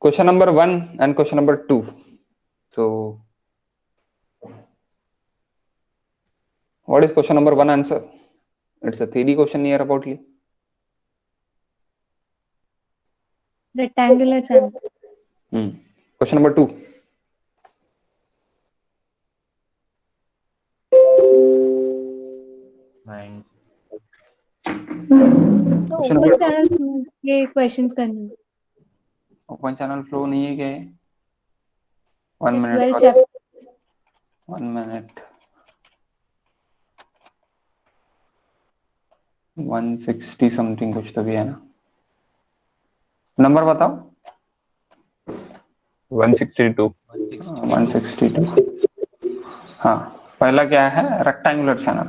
Question number 1 and question number 2. So, what is question number 1 answer? It's a theory question here aboutly. Rectangular channel. Question number 2. Nine. So Question open number channel के questions करने. Open channel flow नहीं है क्या? 1 से minute. 12 chapter. 1 minute. 160 something कुछ तो भी है ना. नंबर बताओ. 162. 162. हाँ, पहला क्या है? Rectangular channel,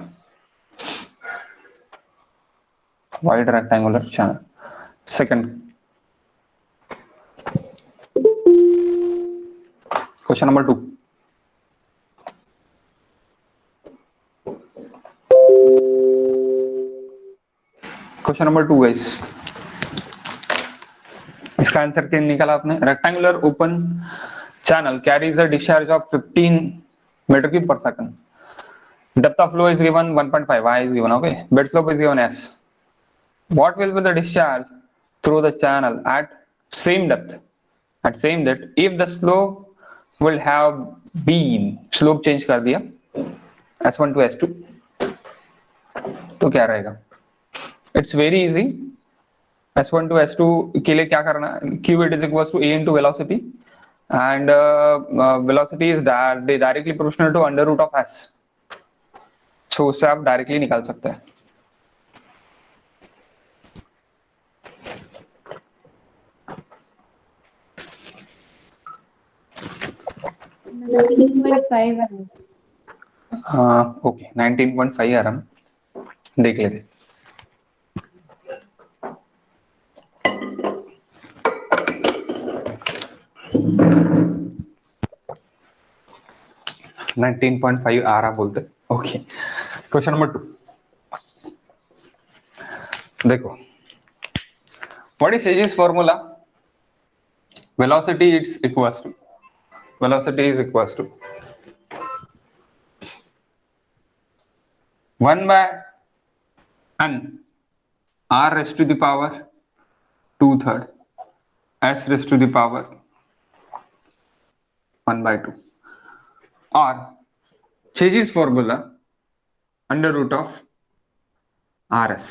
wide rectangular channel. Second, question number 2. Question number 2 guys, इसका आंसर क्या निकाला आपने? Rectangular open channel carries a discharge of 15 meter cube per second. Depth of flow is given 1.5, I is given, okay. Bed slope is given S. What will be the discharge through the channel at same depth? At same depth, if the slope will have been, slope change कर दिया S1 to S2, तो क्या रहेगा? It's very easy. S1 to S2 के लिए क्या करना? Q it is equals to A into velocity. And velocity is directly proportional to under root of s. So उससे आप डायरेक्टली निकाल सकते हैं. हाँ, ओके. 19.5 आ रहा, देख लेते. $19.5 आ रहा बोलते. ओके. क्वेश्चन नंबर 2 देखो. What is Chase's formula? Velocity is equals to 1 by n r raised to the power 2/3 s raised to the power 1 by 2, or Chase's formula under root of rs.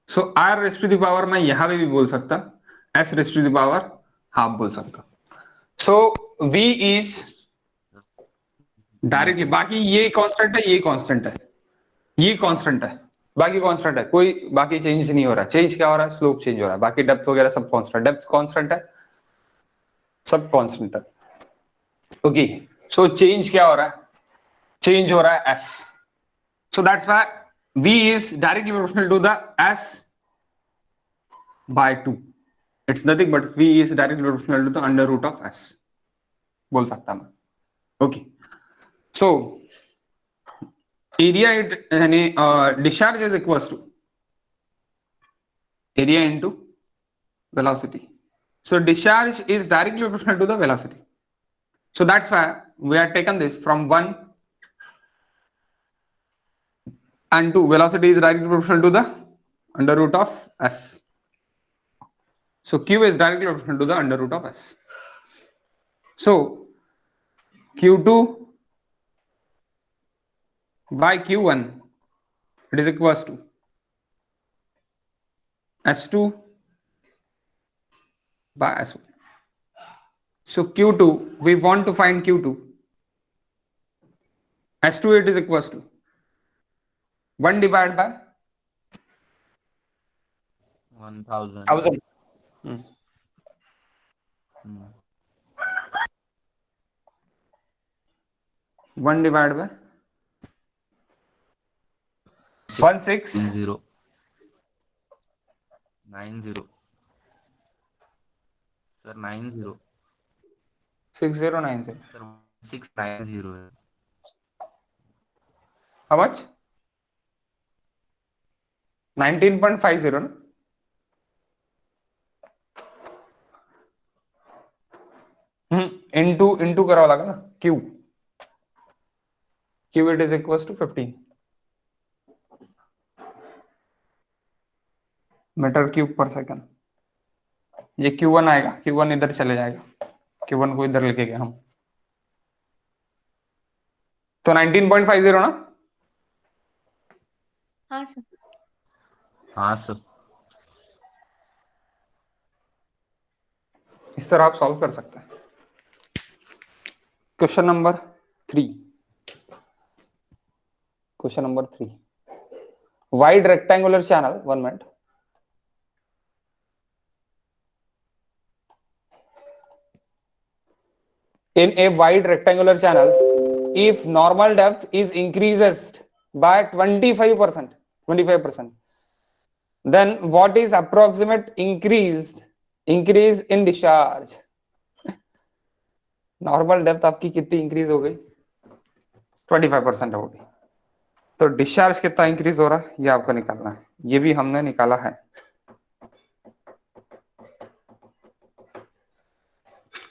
So r raised to the power मैं यहां पे भी बोल सकता, s raised to the power half बोल सकता. So v is directly, बाकी ये कांस्टेंट है, ये कांस्टेंट है, ये कांस्टेंट है, बाकी कांस्टेंट है, कोई बाकी चेंज नहीं हो रहा. चेंज क्या हो रहा है? स्लोप चेंज हो रहा है. बाकी डेप्थ वगैरह सब कांस्टेंट, डेप्थ कांस्टेंट है, सब कांस्टेंट है. ओके. सो चेंज क्या हो रहा है? चेंज हो रहा है s. So that's why v is directly proportional to the s by 2. It's nothing but v is directly proportional to the under root of s बोल सकता मैं. ओके. सो एरिया यानी discharge is equals to area into velocity. So discharge is directly proportional to the velocity. So that's why we have taken this from 1 and 2. Velocity is directly proportional to the under root of s. So q is directly proportional to the under root of s. So q2 by q1 it is equals to s2 by s1. So q2, we want to find q2. S2 it is equals to 1 divided by 1000. 1 divided by 1690. 90. Sir, 90. 6090. Sir, 690 है. How much? 19.50 ना? Into करावा लागेल ना, q it is equal to 15 metre cube पर second. ये Q1 आएगा, Q1 इधर चले जाएगा, Q1 को इधर लेके गए हम, तो 19.50 ना। हाँ सर। हाँ सर। इस तरह आप सॉल्व कर सकते हैं। Question number 3, wide rectangular channel, 1 minute. In a wide rectangular channel, if normal depth is increased by 25%, then what is approximate increase in discharge? Normal depth आपकी कितनी इंक्रीज हो गई? 25% हो गई। तो डिस्चार्ज कितना इंक्रीज हो रहा है ये आपको निकालना है, ये भी हमने निकाला है।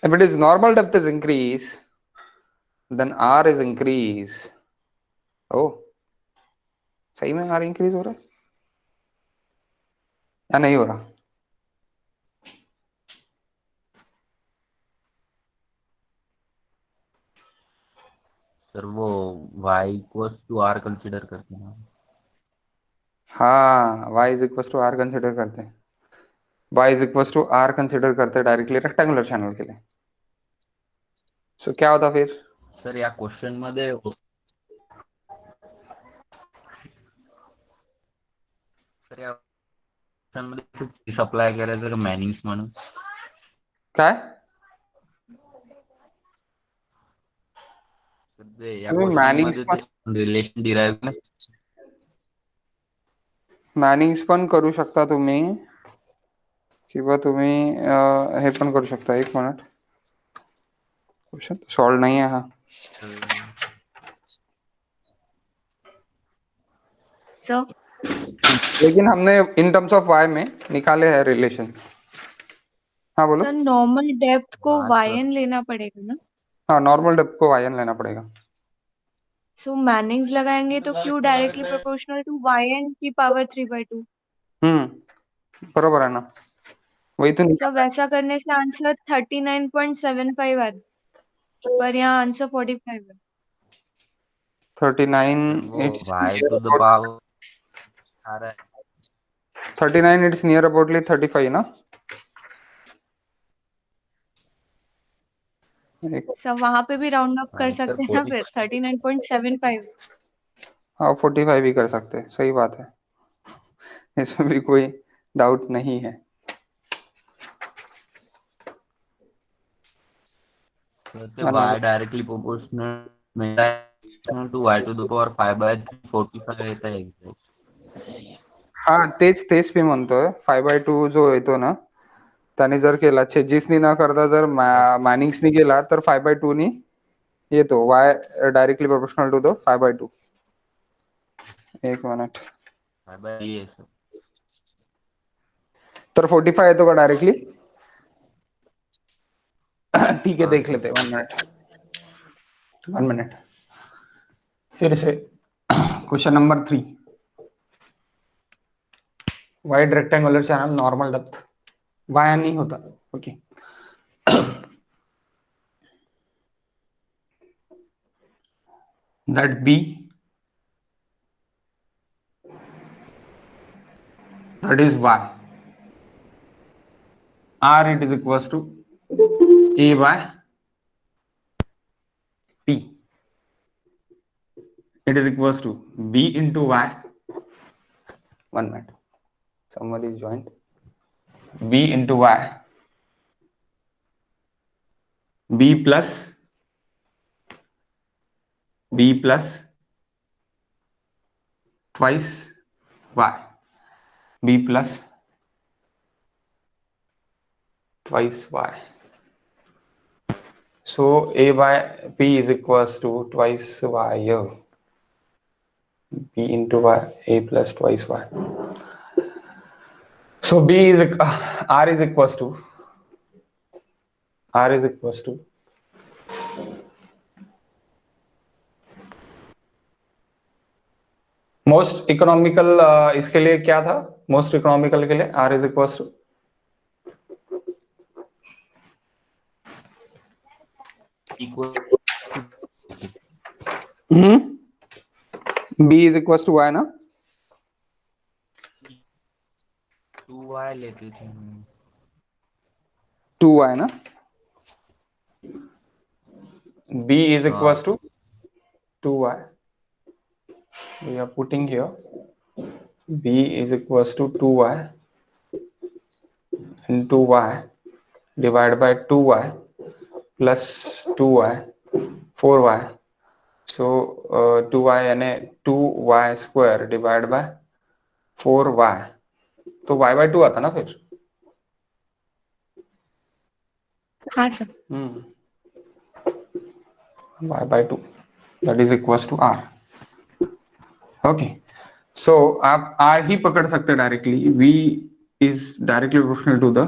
If it is normal depth is increase, then R is increase. Oh, सही में R इंक्रीज हो रहा है या नहीं हो रहा? सर वो y equals to r consider करते हैं। हाँ, y is equal to r consider करते हैं, y is equal to r consider करते हैं डायरेक्टली रेक्टेंगुलर चैनल के लिए। सो क्या होता फिर? सर या क्वेश्चन मध्ये सप्लाय करायचं मॅनिंग्स म्हणून काय? या तुम्ही क्वेश्चन मॅनिंग्स मध्ये पण ते रिलेशन डिराइव्ह ना मॅनिंग्स पण करू शकता तुम्ही, किंवा तुम्ही हे पण करू शकता। एक मिनिट, क्वेश्चन सॉल्व नहीं है। हाँ सर लेकिन हमने इन टर्म्स ऑफ y में निकाले हैं रिलेशंस। हाँ बोलो। सर नॉर्मल डेप्थ को हाँ सर। yn लेना पड़ेगा ना? हाँ, नॉर्मल डेप्थ को yn लेना पड़ेगा। सो मैनिंग्स लगाएंगे तो Q directly proportional to yn की पावर 3/2। बरोबर है ना, वही तो सर निकाला है। वैसा करने से आंसर 39.75 आता है, पर यहाँ आंसर 45 है। 39 वो it's y near to the about, power आ रहा है 39 इट्स नियर अबाउटली 35 ना। सर वहां पे भी राउंड अप कर सर सकते हैं ना, फिर 39.75। हाँ 45 भी कर सकते हैं, सही बात है, इसमें भी कोई डाउट नहीं है। y directly proportional to y to the power 5/45 येत आहे एक्झॅक्ट। हाँ तेच मी म्हणतोय, 5/2 जो येतो ना, त्याने जर केला, छेजीसनी न करता जर मॅनिंग्सनी केला तर 5/2 नी येतो y directly proportional to the 5/2। एक मिनिट, 5/3 सर। तर 45 येतो का डायरेक्टली? ठीक है, हाँ देख लेते हैं। 1 मिनट फिर से। Question number 3, wide rectangular channel, normal depth, via नहीं होता। Okay that b, that is y, r it is equals to a by t, it is equals to b into y, 1 minute, somebody is joined, b into y, b plus twice y, b plus twice y. So a by p is equals to twice y here, b into y, a plus twice y. So b is r is equals to most economical इसके लिए क्या था? Most economical के लिए R is equal to equal B is equal to Y ना? 2y लेते थे 2Y ना? B is हाँ equals to 2Y. We are putting here B is equals to 2Y into Y divided by 2Y plus 2Y 4Y. So 2Y यानी 2Y square divided by 4Y. तो Y by 2 आता ना फिर? हाँ sir. Y by 2 that is equals to R. Okay so आप R ही पकड़ सकते directly. V is directly proportional to the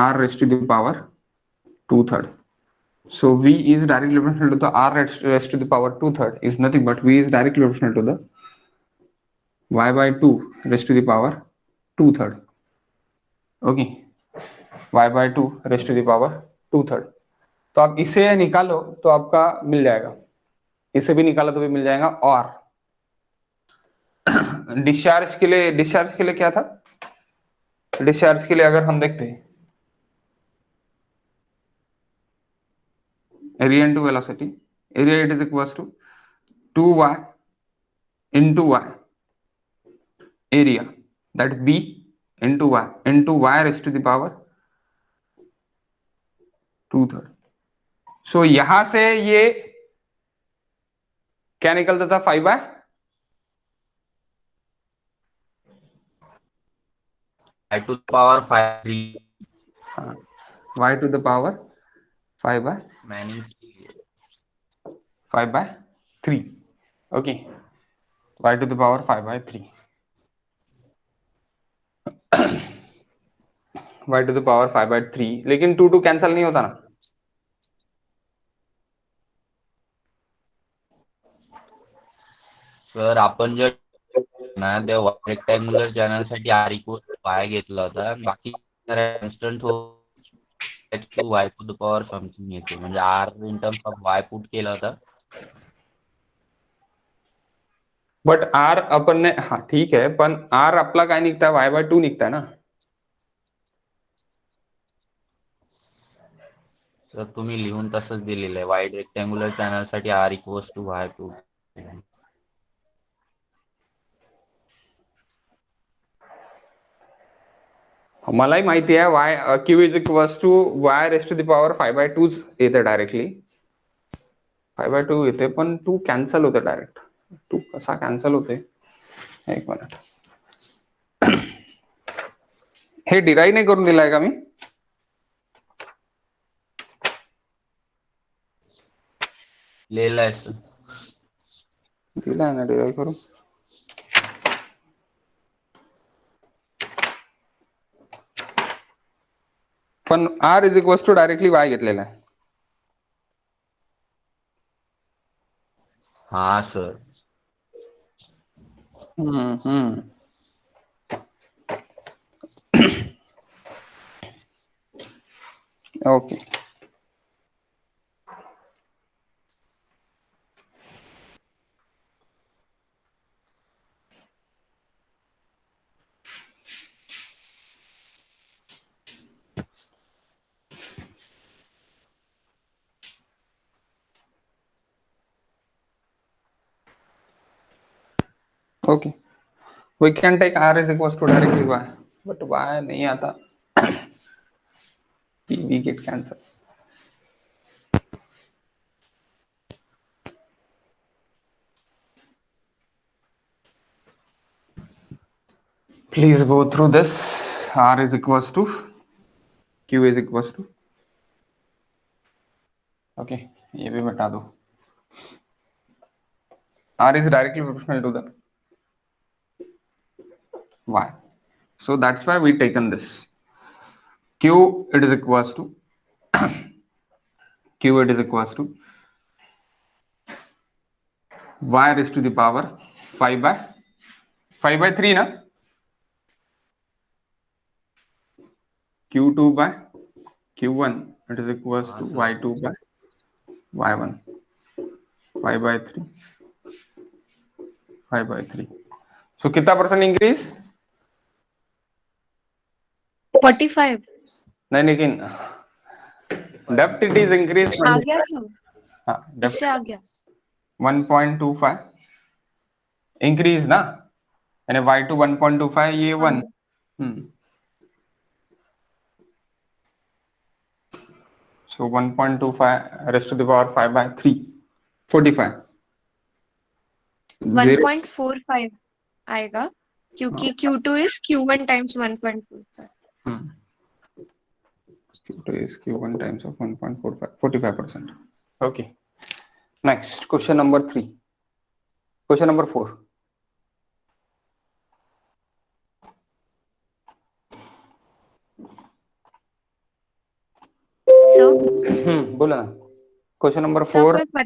R raised to the power 2/3. So V is directly proportional to the R raised to the power 2/3 is nothing but V is directly proportional to the Y by 2 raised to the power 2/3. Okay, Y by 2 raised to the power 2/3. तो आप इसे निकालो तो आपका मिल जाएगा, इसे भी निकालो तो भी मिल जाएगा. और डिस्चार्ज के लिए क्या था? डिस्चार्ज के लिए अगर हम देखते हैं area into velocity, area it is equals to 2y into y area, that b into y raised to the power 2/3. सो यहां से ये क्या निकलता था? 5 by I to the power 5 3 y to the power 5 by मैंने 5 by 3. Okay, y to the power 5 by 3. y to the power 5 by 3. लेकिन 2 2 cancel नहीं होता ना? सर आपण जर ना त्या रेक्टँग्युलर चॅनल साठी R इक्वल y घेतला होता, बाकी कॉन्स्टंट हो y to the power something येते, म्हणजे R in terms of y put केला होता. बट R अपन ने, हाँ ठीक है, पण R आपला काय निघताय? y by 2 निघताय ना? सर तुम्ही लिहून तसंच दिलेलं आहे, वाईड रेक्टँग्युलर चॅनल साठी R equals to y two. मलाही माहिती आहे y q is equals to y raised to the power 5 by 2 येते डायरेक्टली. 5 by 2 येते, पण 2 कॅन्सल होते डायरेक्ट. 2 कसा कॅन्सल होते? एक मिनिट, हे डिराईव्ह नाही करून दिलाय का मी? लिहिलं आहे सर. दिलाय ना डिराईव्ह करून. पण R is equals to directly y घेतलेला आहे. हा sir. Okay, okay, we can take R is equals to directly y, but y नहीं आता. we get cancel. Please go through this. R is equals to Q is equals to, okay, ये भी बता दो. R is directly proportional to the y, so that's why we taken this. Q it is equals to Q it is equals to y raised to the power 5/3 ना, q2 by q1 it is equals to y2 by y1 5/3 5/3. So कितना percent increase? 45 नहीं, लेकिन depth it is increase आ गया sir, हाँ, depth इससे आ गया 1.25 increase ना, यानी y2 1.25 ये 1. So 1.25 raised to the power 5/3 45 0 1.45 आएगा क्योंकि Q2 is Q1 times 1.45. Q2 is Q1 times of 1.45 45%. Okay, next question number 3. Question number 4. So बोला ना, क्वेश्चन नंबर सर 4 पर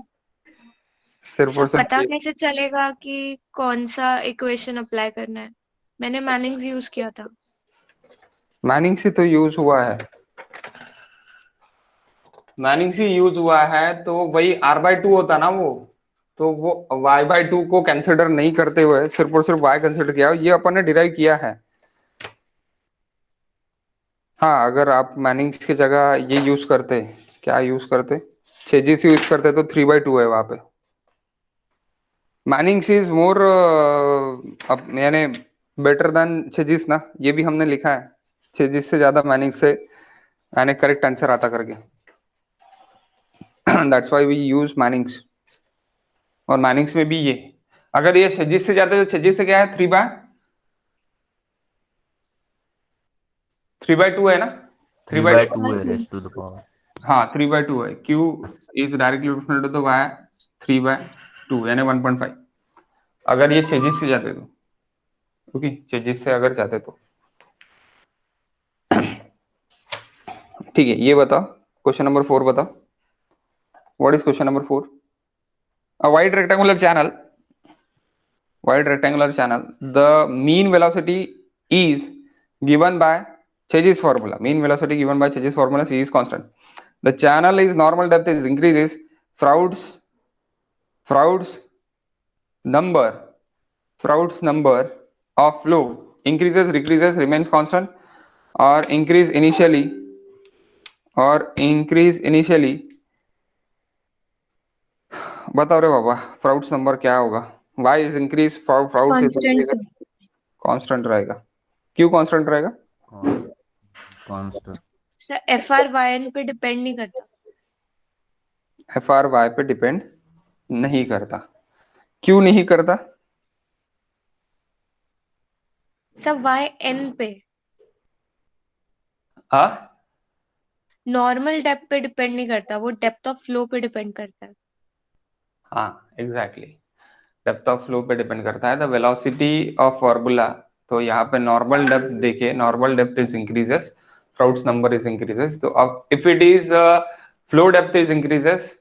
सिर्फ और सिर्फ पता कैसे चलेगा कि कौन सा इक्वेशन अप्लाई करना है? मैंने मैनिंग्स यूज किया था. मैनिंग से तो यूज हुआ है, मैनिंग से यूज हुआ है तो वही r/2 होता ना वो, तो वो y/2 को कंसिडर नहीं करते हुए सिर्फ और सिर्फ y कंसिडर किया, ये अपन ने डिराइव किया है. हाँ, अगर आप मैनिंग्स की जगह ये यूज करते, क्या यूज करते, चेजिस यूज करते तो 3/2 है वहां पे. मैनिंग्स इज मोर यानी बेटर देन चेजिस ना, ये भी हमने लिखा है, चेजिस से ज्यादा मैनिंग्स से यानी करेक्ट आंसर आता करके. That's why we use Manning's. और मैनिंग्स में भी ये, अगर ये चेजिस से ज्यादा, तो चेजिस से क्या है 3/2 है ना, 3/2 हाँ है sir. Raised to the power. हाँ 3/2 है. Q is directly proportional to the y 3/2 यानी 1.5. अगर ये चेजिस से जाते तो, ओके, चेजिस से अगर जाते तो ठीक है. ये बताओ क्वेश्चन नंबर 4 बताओ. What is question number 4? A wide rectangular channel, the mean velocity is given by Chayes formula. Mean velocity given by Chayes formula, c is constant. The channel is normal depth is increases, Froude's number of flow increases, decreases, remains constant, or increase initially बताओ रे बाबा, फ्राउड्स number क्या होगा? y is increase, फ्राउड्स is constant increase, sir. Constant रहेगा. क्यों constant रहेगा? Constant. Sir FR/YN पे depend नहीं करता. FR y पे डिपेंड नहीं करता. क्यों नहीं करता? सर YN पे, हाँ, नॉर्मल डेप्थ पे डिपेंड नहीं करता, वो डेप्थ ऑफ फ्लो पे डिपेंड करता है. हाँ, एग्जैक्टली, डेप्थ ऑफ फ्लो पे डिपेंड करता है. द वेलोसिटी ऑफ फॉर्मूला, तो यहाँ पे नॉर्मल डेप्थ देखिए, normal depth is increases, Froude's number is increases. तो अब if it is flow depth is increases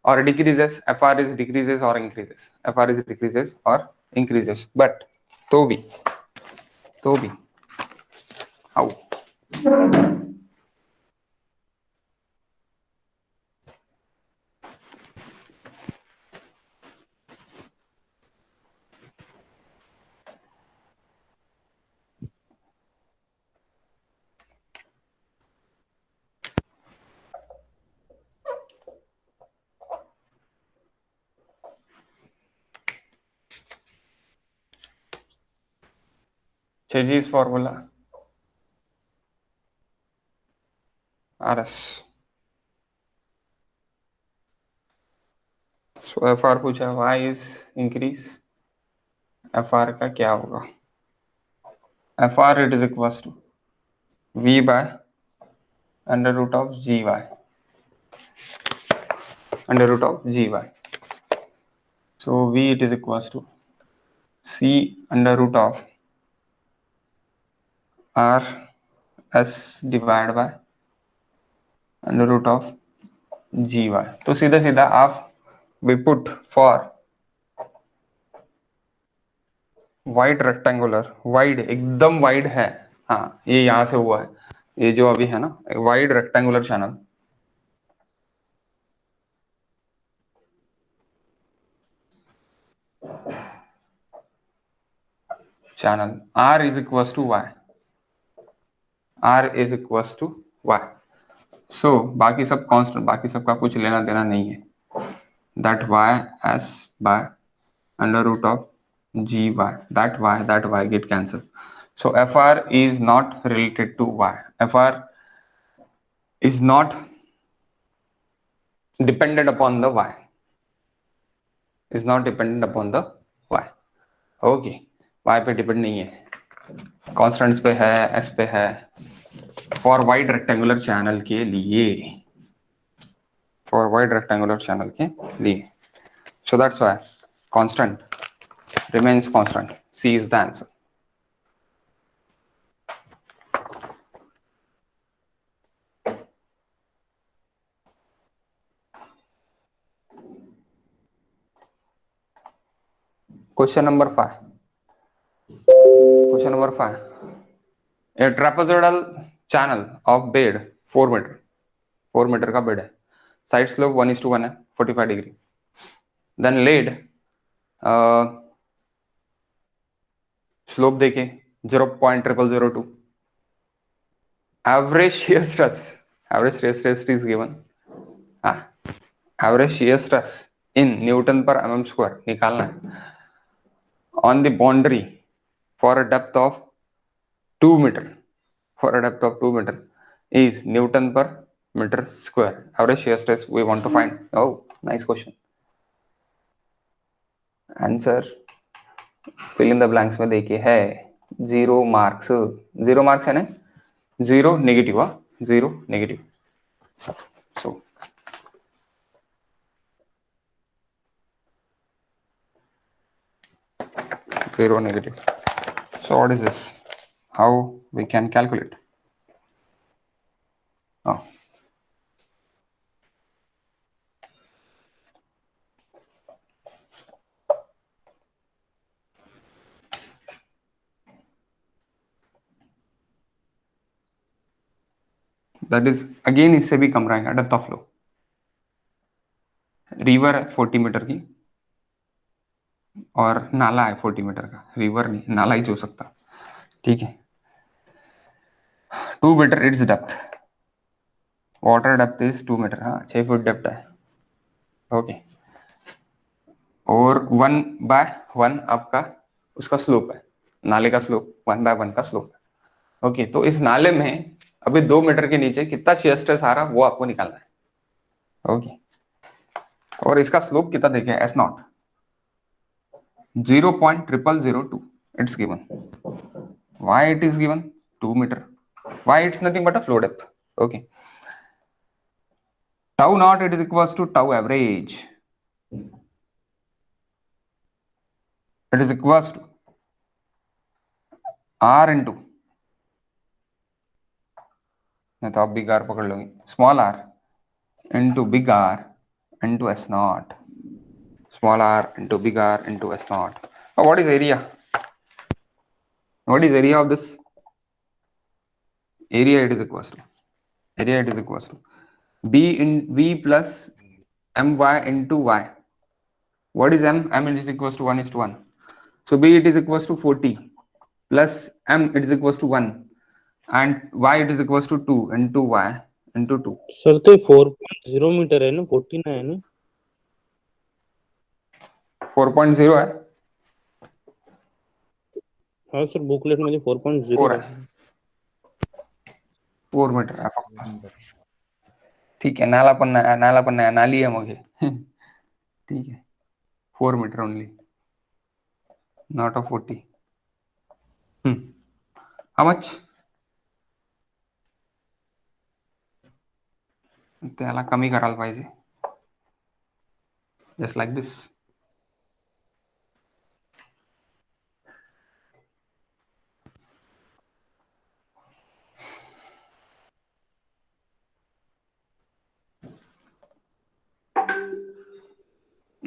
or decreases, FR is decreases or increases, FR is decreases or increases, but तो भी how? Chayes formula, RS. So FR पूछा, Y is increase, FR का क्या होगा? FR it is equals to V by under root of GY, under root of GY. So V it is equals to C under root of R S divided by under root of GY. तो सीधा सीधा आप we put for wide rectangular, wide एकदम wide है, हाँ ये यहां से हुआ है, ये जो अभी है ना wide rectangular channel, channel R is equals to Y, R is equals to Y, so बाकी सब कांस्टेंट, बाकी सबका कुछ लेना देना नहीं है, that Y S by under root of gy, that y get cancelled, so fr is not related to y, fr is not dependent upon the y, is not dependent upon the y, okay, y पे depend नहीं है, constants पे है, s पे है, for wide rectangular channel के लिए, for wide rectangular channel के लिए, so that's why constant remains constant, c is the answer. Question number 5. Question number 5. A trapezoidal channel of bed 4 meter, 4 meter का bed है, side slope 1:1 है, 45 degree, then laid slope देखे 0.0002, average shear stress is given, average shear stress in Newton per mm square निकालना है on the boundary for a depth of 2 meter, for a depth of 2 meter is Newton per meter square, average shear stress we want to find. Oh, nice question. Answer fill in the blanks में देखिए है 0 marks, 0 marks है ना, 0 negative, 0 negative, so 0 negative, so what is this, how we can calculate? Oh, that is again इससे भी कम रहेगा depth of flow, river है 40 metre की और नाला है 40 मीटर का, रिवर नहीं नाला ही हो सकता, ठीक है, 2 metre it's depth, water depth is 2 metre, हाँ 6 फुट डेप्थ है, ओके, और 1/1 आपका उसका स्लोप है, नाले का स्लोप 1/1 का स्लोप है, ओके, तो इस नाले में अभी 2 मीटर के नीचे कितना शेयर स्ट्रेस आ रहा वो आपको निकालना है, ओके, और इसका स्लोप कितना देखें S not 0.0002 it's given, why it is given 2 meter, why it's nothing but a flow depth, okay, tau naught it is equals to tau average, it is equals to r into, मैं तो आप big r पकड़ लूंगी, small r into big R into S naught, small r into big R into S naught. Now what is area? What is area of this? Area it is equals to B in V plus my into y. What is m? M is equals to 1:1. So B it is equals to 40 plus m it is equals to 1 and y it is equals to 2 into y into 2. Sir तो 4.0 metre है ना, 14 है ना, 4.0 है, हाँ sir booklet मध्ये 4.0 4 आहे. है, 4 मीटर है फक्त, ठीक है, नाला पण नाही, नाली आहे मग हे ठीक है, 4 metre only, not a 40. How much, त्याला कमी करायला पाहिजे, just like this,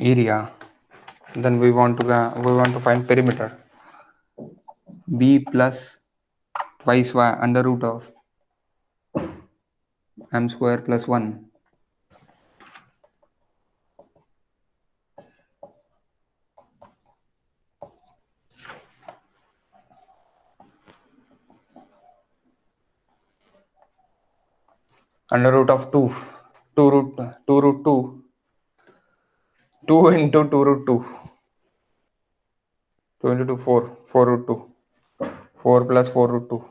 area, then we want to find perimeter, b plus twice y under root of m square plus 1 under root of 2 2 root 2 root 2 2 into 2 root 2 2 into 2 4 4 root 2 4 plus 4 root 2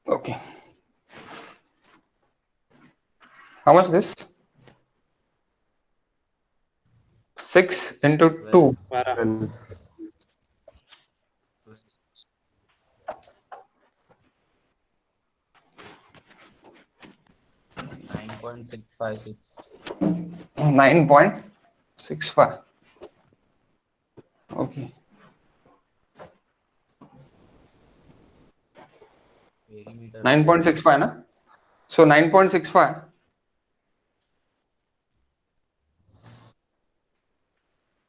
okay. How much this? 6 into 2 12. 9.656. 9.65 okay. Perimeter 9.65 na? So 9.65.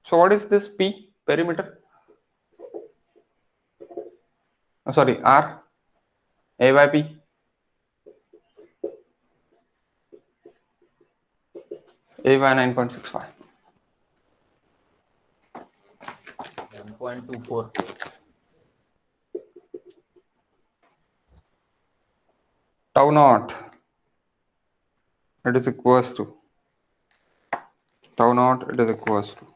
So what is this P perimeter? Oh, sorry, R A by P. A by 9.65. 1.24. Tau naught. It is equals to tau naught. It is equals to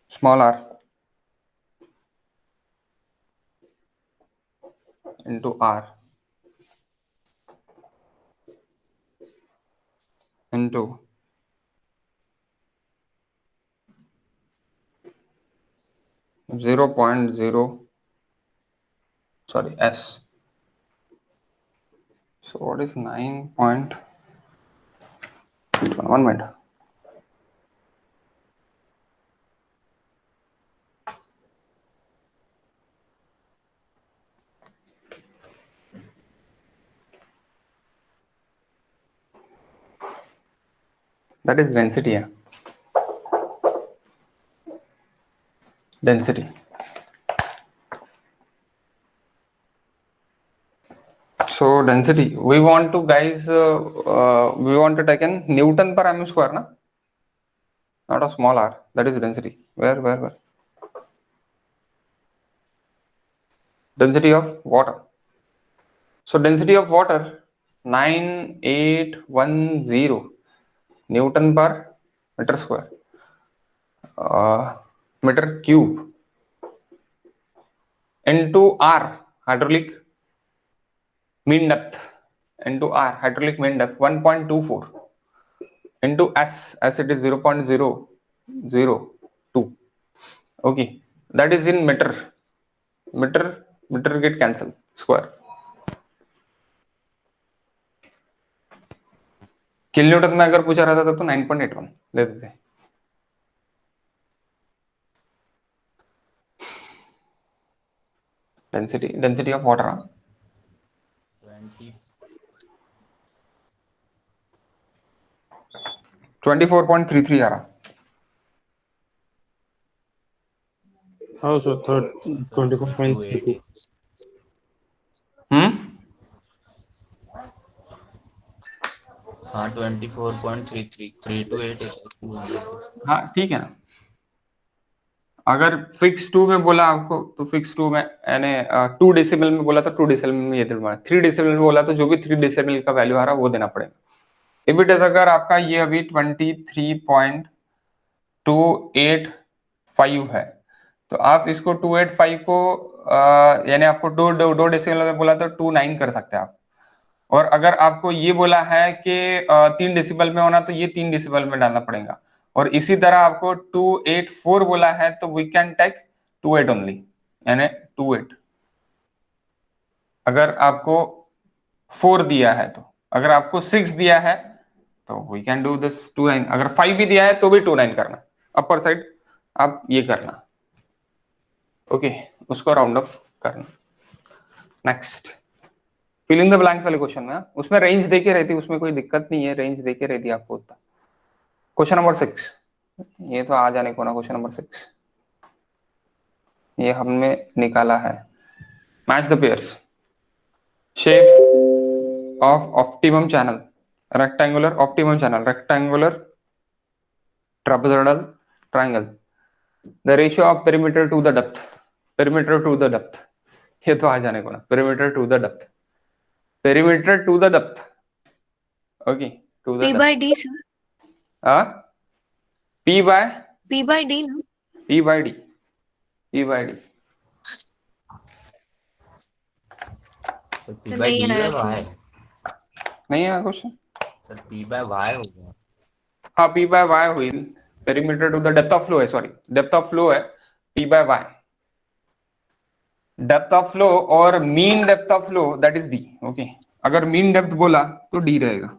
small r into r into 0.0 sorry s. So what is 9. 1 minute. That is density. Yeah. Density. So density. We want to guys. We want to take in Newton per m square, na? Not a small r. That is density. Where? Density of water. So density of water 9810 Newton per meter square. Meter cube into r hydraulic mean depth into r hydraulic mean depth 1.24 into s it is 0.002. Okay, that is in meter get cancel square. Kill Newton में अगर पूछा रहता तो 9.81 ले देते. Density of water 20. 24.33 आ रहा. हाँ sir 24.32. हाँ 24.33 328. हाँ ठीक है ना. अगर फिक्स 2 में बोला आपको तो फिक्स 2 में यानी 2 डेसिबल में बोला तो 2 डेसिबल में ये देना. 3 डेसिबल में बोला तो जो भी 3 डेसिबल का वैल्यू आ रहा है वो देना पड़ेगा. इफ इट इज अगर आपका ये अभी 23.285 है तो आप इसको 285 को यानी आपको दो डेसिबल में बोला तो 29 कर सकते हैं आप. और अगर आपको ये बोला है कि 3 डेसिबल में होना तो ये 3 डेसिबल में डालना पड़ेगा. और इसी तरह आपको 284 बोला है तो वी कैन टेक 28 ओनली यानी 28. अगर आपको 4 दिया है तो अगर आपको 6 दिया है तो वी कैन डू दिस 29. अगर 5 भी दिया है तो भी 29 करना. अपर साइड आप ये करना, ओके, उसको राउंड ऑफ करना। Next, fill in the blanks वाले क्वेश्चन में उसमें रेंज देके रहती, उसमें कोई दिक्कत नहीं है, रेंज देके रहती आपको उतना। क्वेश्चन नंबर 6, ये तो आ जाने को ना। क्वेश्चन नंबर 6 ये हमने निकाला है। Match the pairs, shape of optimum channel, rectangular optimum channel, rectangular, trapezoidal, triangle, the ratio of perimeter to the depth, perimeter to the depth, ये तो आ जाने को ना। Perimeter to the depth, perimeter to the depth, okay, to the P by D, sir. P by P by D, no? P by D, P by D, तो P sir by नहीं D आया है sir. Y। नहीं है question. Sir P by Y हो गया। हाँ, P by Y हुई, perimeter to the depth of flow है, सॉरी डेप्थ ऑफ फ्लो है, P by Y, depth of flow और mean depth of flow that is D, okay. अगर mean depth बोला तो D रहेगा,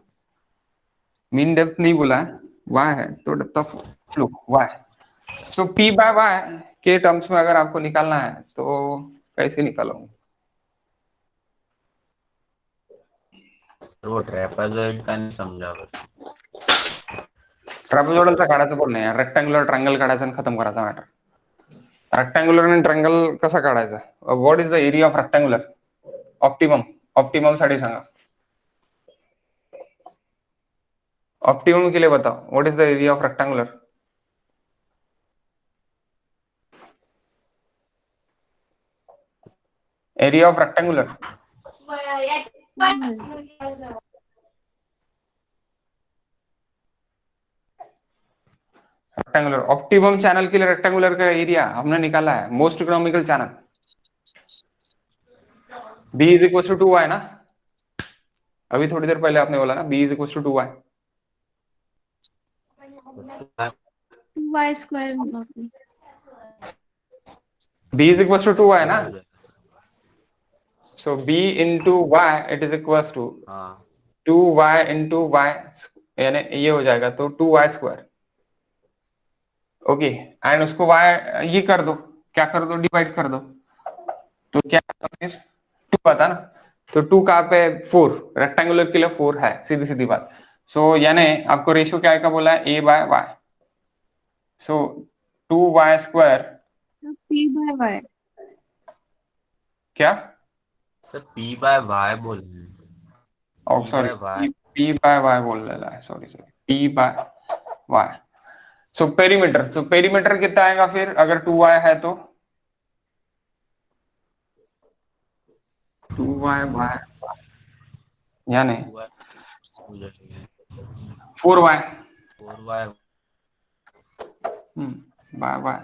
मीन डेप्थ नहीं बोला है, Y है, तो depth of flow Y। So P by Y के टर्म्स में अगर आपको निकालना है तो कैसे निकालोगे? वो ट्रेपेजॉइड का नहीं समझा बस। ट्रापेजॉइडलचा काढायचं बोल नाही, रेक्टँग्युलर ट्रायंगल काढायचं आणि खतम करायचा मॅटर। रेक्टँग्युलर आणि ट्रायंगल कसा काढायचा? What is the area of rectangular? Optimum, optimum साठी सांगा, ऑप्टिमम के लिए बताओ, what is the area of rectangular? Area of rectangular, rectangular optimum channel के लिए रेक्टेंगुलर का एरिया हमने निकाला है, most economical channel B is equal to 2y ना, अभी थोड़ी देर पहले आपने बोला ना B is equal to 2y, 2y square होगा। B is equals to 2y ना, so B into y it is equals to 2y into y, यानी ये हो जाएगा तो 2y स्क्वायर, ओके। एंड उसको y ये कर दो, क्या कर दो, डिवाइड कर दो, तो क्या फिर 2 आता ना, तो 2 कहाँ पे 4, रेक्टेंगुलर के लिए 4 है, सीधी सीधी बात। सो यानी आपको रेशियो क्या का बोला है, a by y, so 2y square P by Y। क्या सर P by Y बोल रहे हैं। Oh, sorry. P by Y बोल रहा है, sorry. P by Y. So perimeter. So perimeter कितना आएगा फिर अगर 2y है तो 2y by यानी 4y by y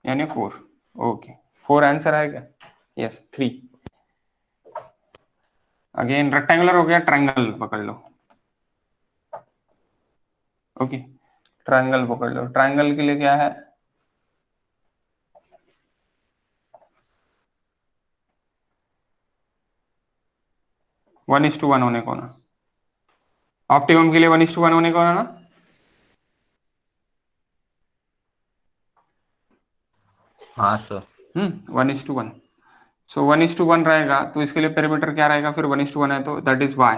यानी 4, ओके। 4 आंसर आएगा, यस 3। अगेन रेक्टेंगुलर हो गया, ट्रायंगल पकड़ लो, ओके। ट्रायंगल पकड़ लो, ट्रायंगल के लिए क्या है, वन इज टू वन होने को ना, ऑप्टिमम के लिए 1:1 होने को ना। हाँ सर 1:1, सो 1:1 रहेगा, तो इसके लिए पेरीमीटर क्या रहेगा फिर, 1:1 है तो that is y,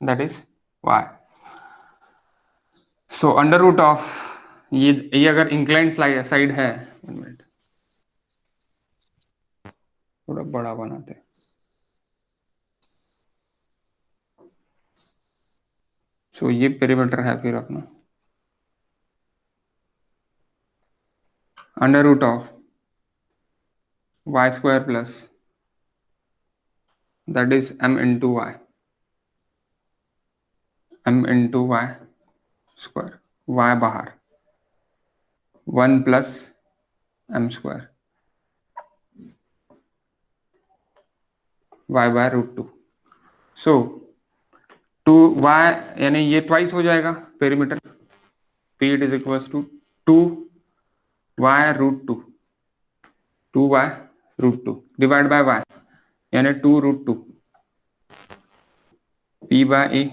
that is y। So under root of ये अगर इंक्लाइंड साइड है, थोड़ा बड़ा बनाते, सो ये पेरीमीटर है फिर अपना, under root of y square plus that is m into y, m into y square, y बाहर 1 plus m square y by root 2। So 2y यानी ये ट्वाइस हो जाएगा perimeter, p it is equal to 2y root 2, 2y root 2 divide by y यानी 2 root 2 p by a,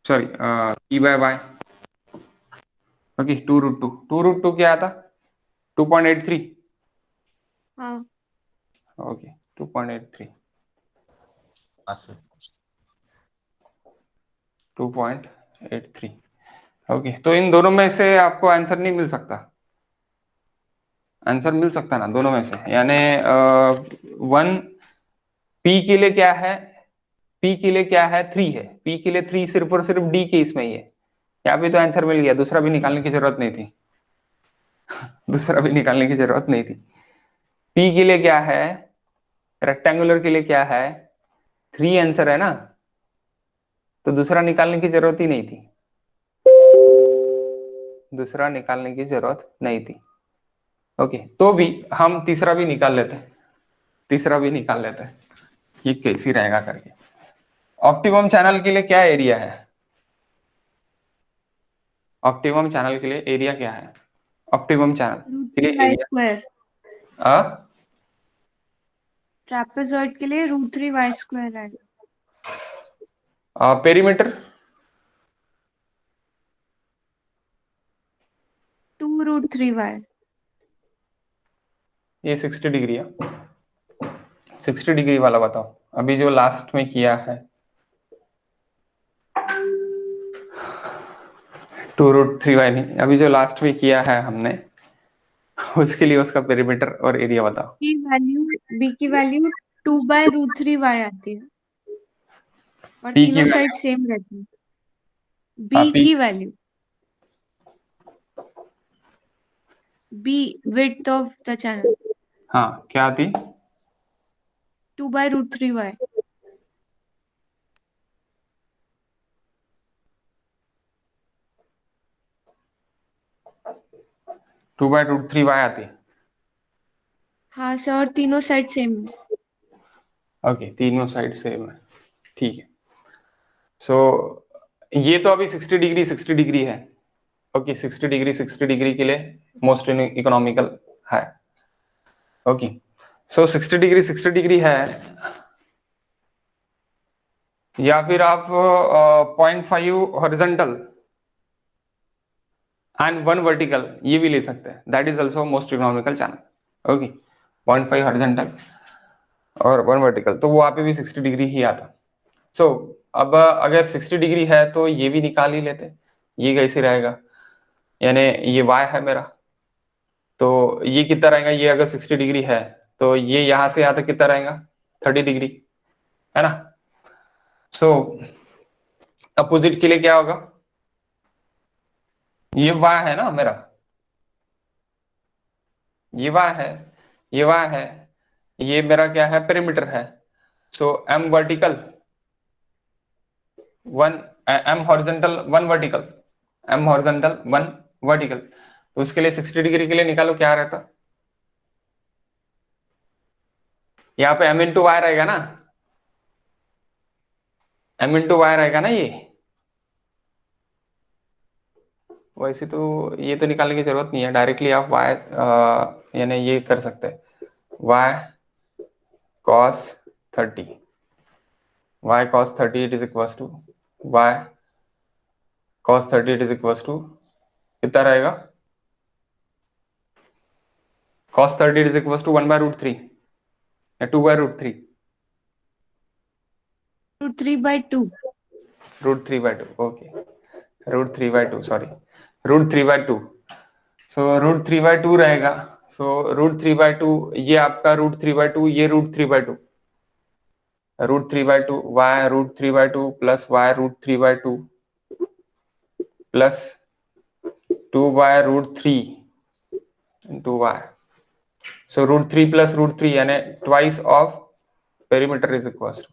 sorry p by y, okay 2√2 क्या आता 2.83 हाँ okay 2.83 असं 2.83 okay तो इन दोनों में से आपको आंसर नहीं मिल सकता आंसर मिल सकता ना दोनों में से यानी वन पी के लिए क्या है पी के लिए क्या है 3 है पी के लिए 3 सिर्फ और सिर्फ डी के इसमें ही है यहाँ पे तो आंसर मिल गया दूसरा भी निकालने की जरूरत नहीं थी दूसरा भी निकालने की जरूरत नहीं थी पी के लिए क्या है रेक्टेंगुलर के लिए क्या है 3 आंसर है ना तो दूसरा निकालने की जरूरत ही नहीं थी दूसरा निकालने की जरूरत नहीं थी ओके तो भी हम तीसरा भी निकाल लेते हैं तीसरा भी निकाल लेते हैं ये कैसी रहेगा करके ऑप्टिमम चैनल के लिए क्या एरिया है ऑप्टिमम चैनल के लिए एरिया क्या है ऑप्टिमम चैनल के लिए वाई एरिया स्क्वायर ट्रापेजॉइड के लिए √3 y² है पेरीमीटर 2√3 y ये 60 डिग्री है 60 डिग्री वाला बताओ अभी जो लास्ट में किया है 2√3 y नहीं अभी जो लास्ट में किया है हमने उसके लिए उसका पेरीमीटर और एरिया बताओ बी की वैल्यू 2/√3 y आती है और P की तीनों साइड value- सेम रहती है हाँ, बी P की value b width of the channel हाँ क्या थी 2/√3 y 2/√3 y आती हाँ सर तीनों साइड सेम है ओके तीनों साइड सेम है ठीक है सो ये तो अभी 60 डिग्री है ओके 60 डिग्री के लिए मोस्ट इकोनॉमिकल है ओके सो 60 डिग्री है या फिर आप 0.5 हॉरिजॉन्टल एंड 1 वर्टिकल ये भी ले सकते हैं that is also most economical channel okay 0.5 horizontal और 1 वर्टिकल तो वहां पे भी 60 डिग्री ही आता सो अब अगर 60 डिग्री है तो ये भी निकाल ही लेते ये कैसे रहेगा यानी ये y है मेरा तो ये कितना रहेगा ये अगर 60 डिग्री है तो ये यहां से यहां तक कितना रहेगा 30 डिग्री है ना सो अपोजिट के लिए क्या होगा ये y है ना मेरा ये y है ये y है ये मेरा क्या है पेरीमीटर है सो m vertical 1 m horizontal 1 vertical m horizontal 1 vertical तो उसके लिए 60 डिग्री के लिए निकालो क्या रहता यहाँ पे m इंटू वाई रहेगा ना m इंटू वाई रहेगा ना ये वैसे तो ये तो निकालने की जरूरत नहीं है डायरेक्टली आप y यानी ये कर सकते हैं y cos 30 y cos 30 it is equals to y cos 30 it is equals to कितना रहेगा cos 30 it is equals to 1/√3 या 2/√3 √3/2 √3/2 ओके √3/2 सॉरी √3/2 सो √3/2 रहेगा सो √3/2 ये आपका √3/2 ये √3/2 √3/2 y √3/2 plus y √3/2 plus 2/√3 into y so √3 plus √3 यानी twice of perimeter is equals to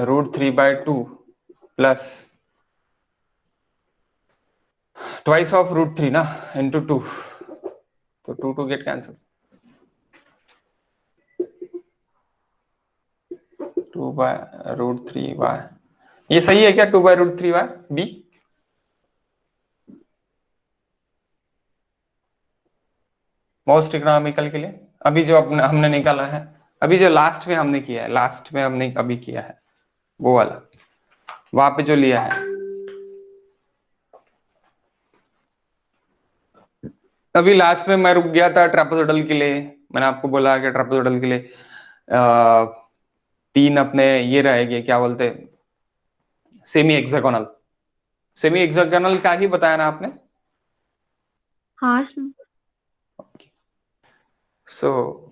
√3/2 plus twice of √3 ना into 2 तो 2 get cancel 2/√3y ये सही है क्या 2/√3y b मोस्ट इकोनॉमिकल के लिए अभी जो हमने निकाला है अभी जो लास्ट में हमने किया है लास्ट में हमने अभी किया है वो वाला वहां पे जो लिया है अभी लास्ट में मैं रुक गया था ट्रापेजोइडल के लिए। मैंने आपको बोला कि ट्रापेजोइडल के लिए तीन अपने ये रहेंगे, क्या बोलते, सेमी हेक्सागोनल। सेमी हेक्सागोनल क्या ही बताया ना आपने? हाँ सर। सो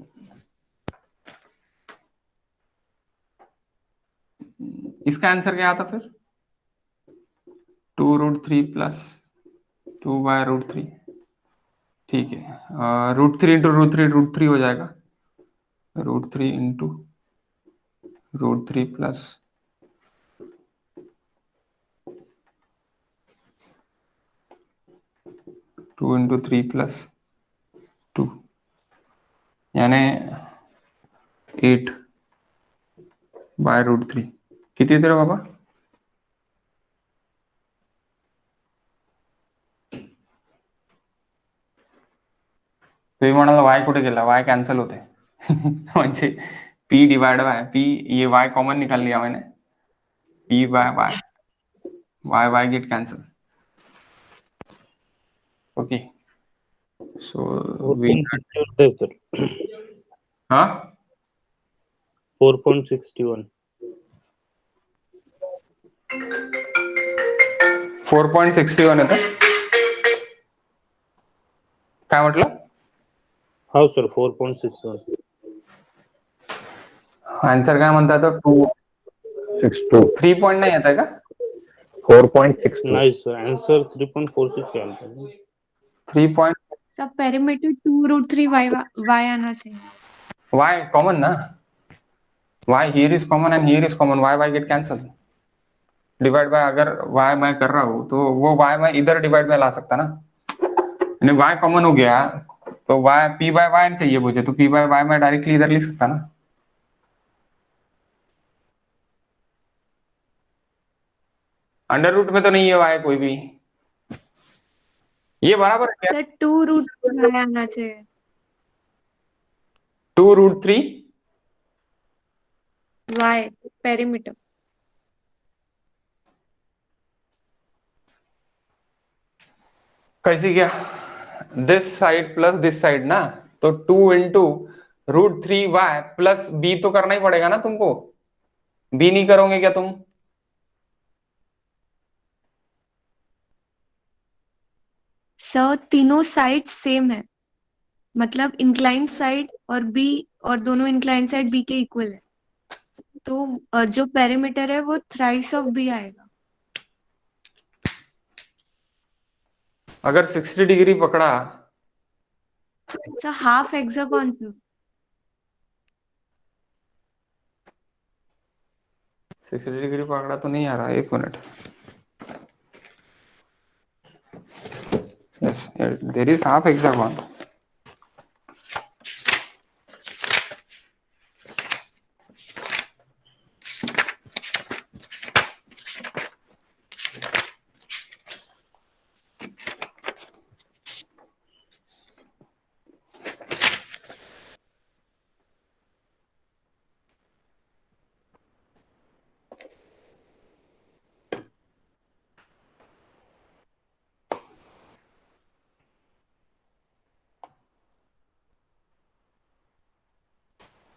इसका आंसर क्या आता फिर? 2√3 प्लस 2/√3। ठीक है, √3 × √3 हो जाएगा। √3 इंटू √3 प्लस 2 इंटू 3 प्लस 2, यानी 8/√3। किती येते रे बाबा? तुम्ही म्हणाला वाय कुठे गेला? वाय कॅन्सल होते म्हणजे पी डिवाइड बाय पी, ये वाय कॉमन निकाल लिया मैंने, p by y, y y get cancel. Okay, so we 4.61 होता है सर। हाँ 4.61 4.61 येतं. काय म्हटलं? हाँ सर 4.61 आन्सर काय म्हणतात? तो 62 3 पॉइंट नाही येत आहे का? 4.62 नहीं सर, आंसर 3.46 के आंसर है। 3 पॉइंट सब पेरीमीटर 2√3 y आना चाहिए। वाय कॉमन ना, y here is common and here is common, y y get cancel. Divide by, अगर वाई मैं कर रहा हूँ तो वो वाई मैं इधर डिवाइड में ला सकता ना, यानी वाई कॉमन हो गया तो वाई पी बाय वाई चाहिए मुझे, तो पी बाय वाई मैं डायरेक्टली इधर लिख सकता ना। अंडर रूट में तो नहीं है वाई कोई भी, ये बराबर है क्या? सर 2√3 y आना चाहिए। 2√3 y पेरीमीटर। कैसी क्या? This side plus this side ना, तो 2 इंटू √3 y प्लस बी तो करना ही पड़ेगा ना तुमको, बी नहीं करोगे क्या तुम? सर तीनों साइड सेम है, मतलब इंक्लाइन साइड और बी, और दोनों इंक्लाइन साइड बी के इक्वल है, तो जो पेरीमीटर है वो थ्राइस ऑफ बी आएगा। अगर 60 डिग्री पकड़ा, sir half hexagon sir. 60 degree पकड़ा तो नहीं आ रहा, एक minute. Yes, there is half hexagon.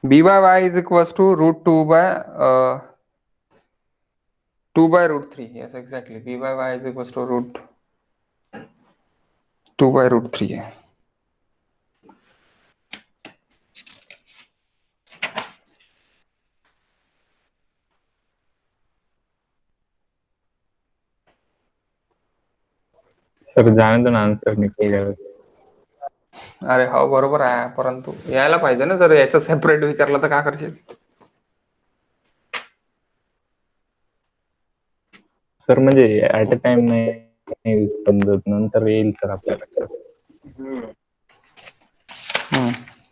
b by y is equals to √2/√3. Yes, exactly. b by y is equals to √2/√3 है। सर जाने दो ना, आंसर निकल जाएगा. अरे हो बरोबर आहे, परंतु यायला पाहिजे ना, जर याचं सेपरेट विचारलं तर काय करशील? सर म्हणजे ऍट अ टाइम नाही समजत, नंतर येईल सर आपल्या लक्षात.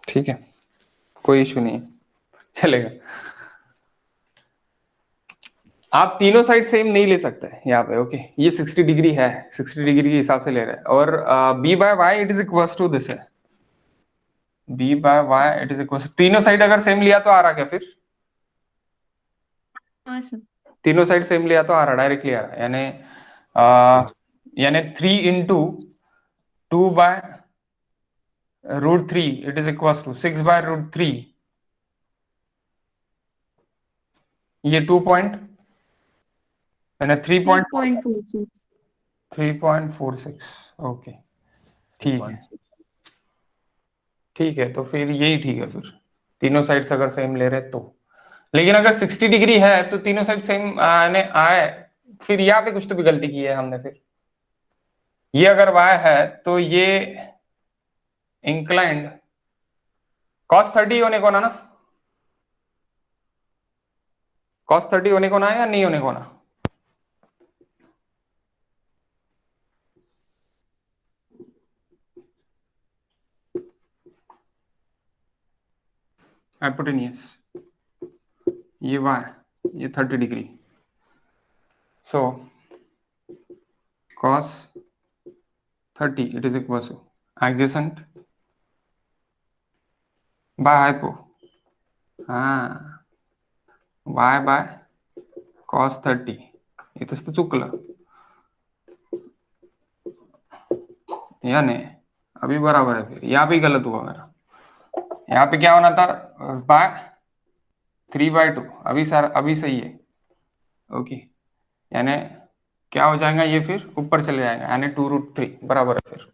ठीक है, कोई इशू नहीं, चलेगा। आप तीनों साइड सेम नहीं ले सकते यहाँ पे। ओके, ये 60 डिग्री है, 60 डिग्री के हिसाब से ले रहे हैं, और b by y it is equal to this है, b by y it is equal, तीनों साइड अगर सेम लिया तो आ रहा क्या फिर? हाँ सर। तीनों साइड सेम लिया तो आ रहा, डायरेक्टली आ रहा, यानी 3 into 2 bye √3 it is equals to 6/√3, ये 2 पॉइंट यानी 3.46 3.46। ओके ठीक है 2.6 ठीक है, तो फिर यही ठीक है, फिर तीनों साइड्स अगर सेम ले रहे तो। लेकिन अगर 60 डिग्री है तो तीनों साइड सेम आने आए, फिर यहाँ पे कुछ तो भी गलती की है हमने। फिर ये अगर y है तो ये इंक्लाइंड cos 30 होने को ना cos 30 होने को ना या नहीं होने को ना? हाइपोटेनियस ये y, ये 30 degree, so cos 30 it is equals to adjacent by hypo, हाँ y by cos 30, इथंच तर चुकलं यानी अभी बराबर है। फिर यहाँ पे गलत हुआ मेरा, यहाँ पे क्या होना था बाय 3/2, अभी सही है। ओके यानी क्या हो जाएगा ये, फिर ऊपर चले जाएगा यानी 2√3 बराबर है। फिर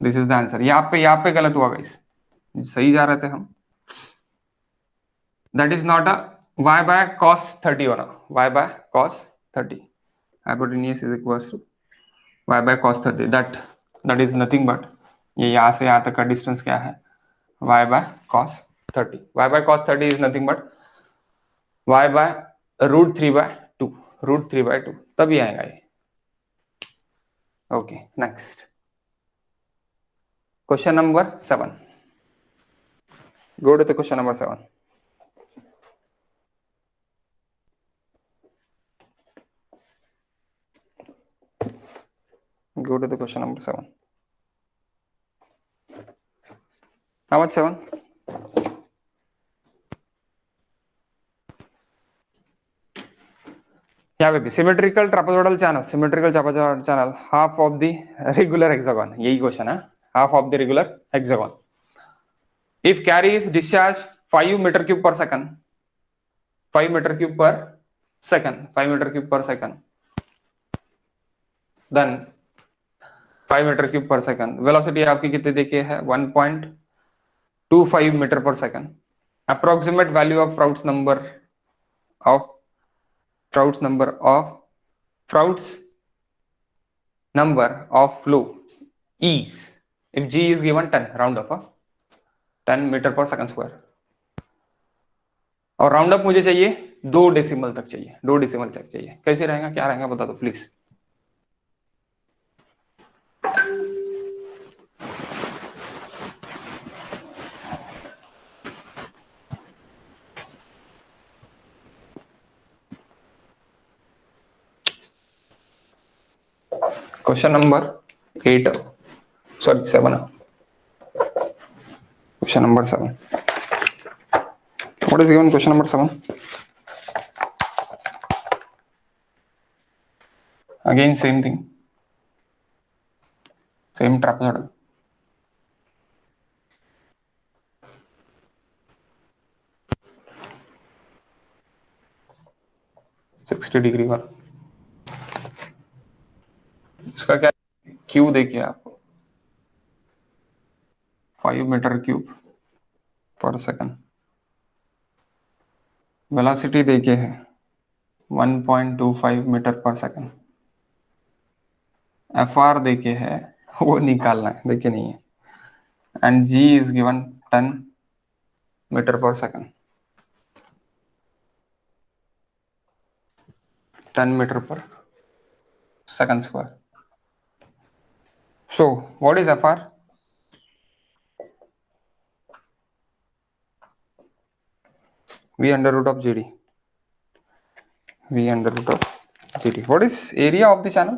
दिस इज द आंसर। यहाँ पे गलत हुआ गाइस, सही जा रहे थे हम। That is not a y by cos 30 होना, y by cos 30 hypotenuse is equals to y by cos 30, that is nothing but ये यहाँ से यहाँ तक का डिस्टेंस क्या है, y by cos 30, y by cos 30 is nothing but y by √3/2, √3/2 तभी आएगा ये। Okay next question number 7, go to the question number 7. Go to the question number 7. How much 7? यहाँ पे भी symmetrical trapezoidal channel half of the regular hexagon, यही question है, half of the regular hexagon. If carry is discharge 5 metre cube पर second, 5 metre cube पर second, 5 metre cube पर second, then 5 metre cube पर second, velocity आपकी कितनी देखिए है 1.25 मीटर पर second. Approximate value of Froude's number of flow is, if g is given 10, round up 10 metre पर सेकंड स्क्वायर, और राउंड अप मुझे चाहिए 2 डेसिमल तक चाहिए, 2 डेसिमल तक चाहिए। कैसे रहेगा, क्या रहेगा बता दो please. Question number 8, sorry 7, question number 7, what is given question number 7? Again same thing, same trapezoidal, $60 degree वाला। इसका क्या क्यू देखिए आपको 5 मीटर क्यूब पर सेकंड, वेलोसिटी देखिए है 1.25 मीटर पर सेकंड, एफ आर देखिए है वो निकालना है, देखिए नहीं है, and g is given 10 metre पर सेकंड, 10 मीटर पर second square. So what is FR? V under root of GD. V under root of GD. What is area of the channel?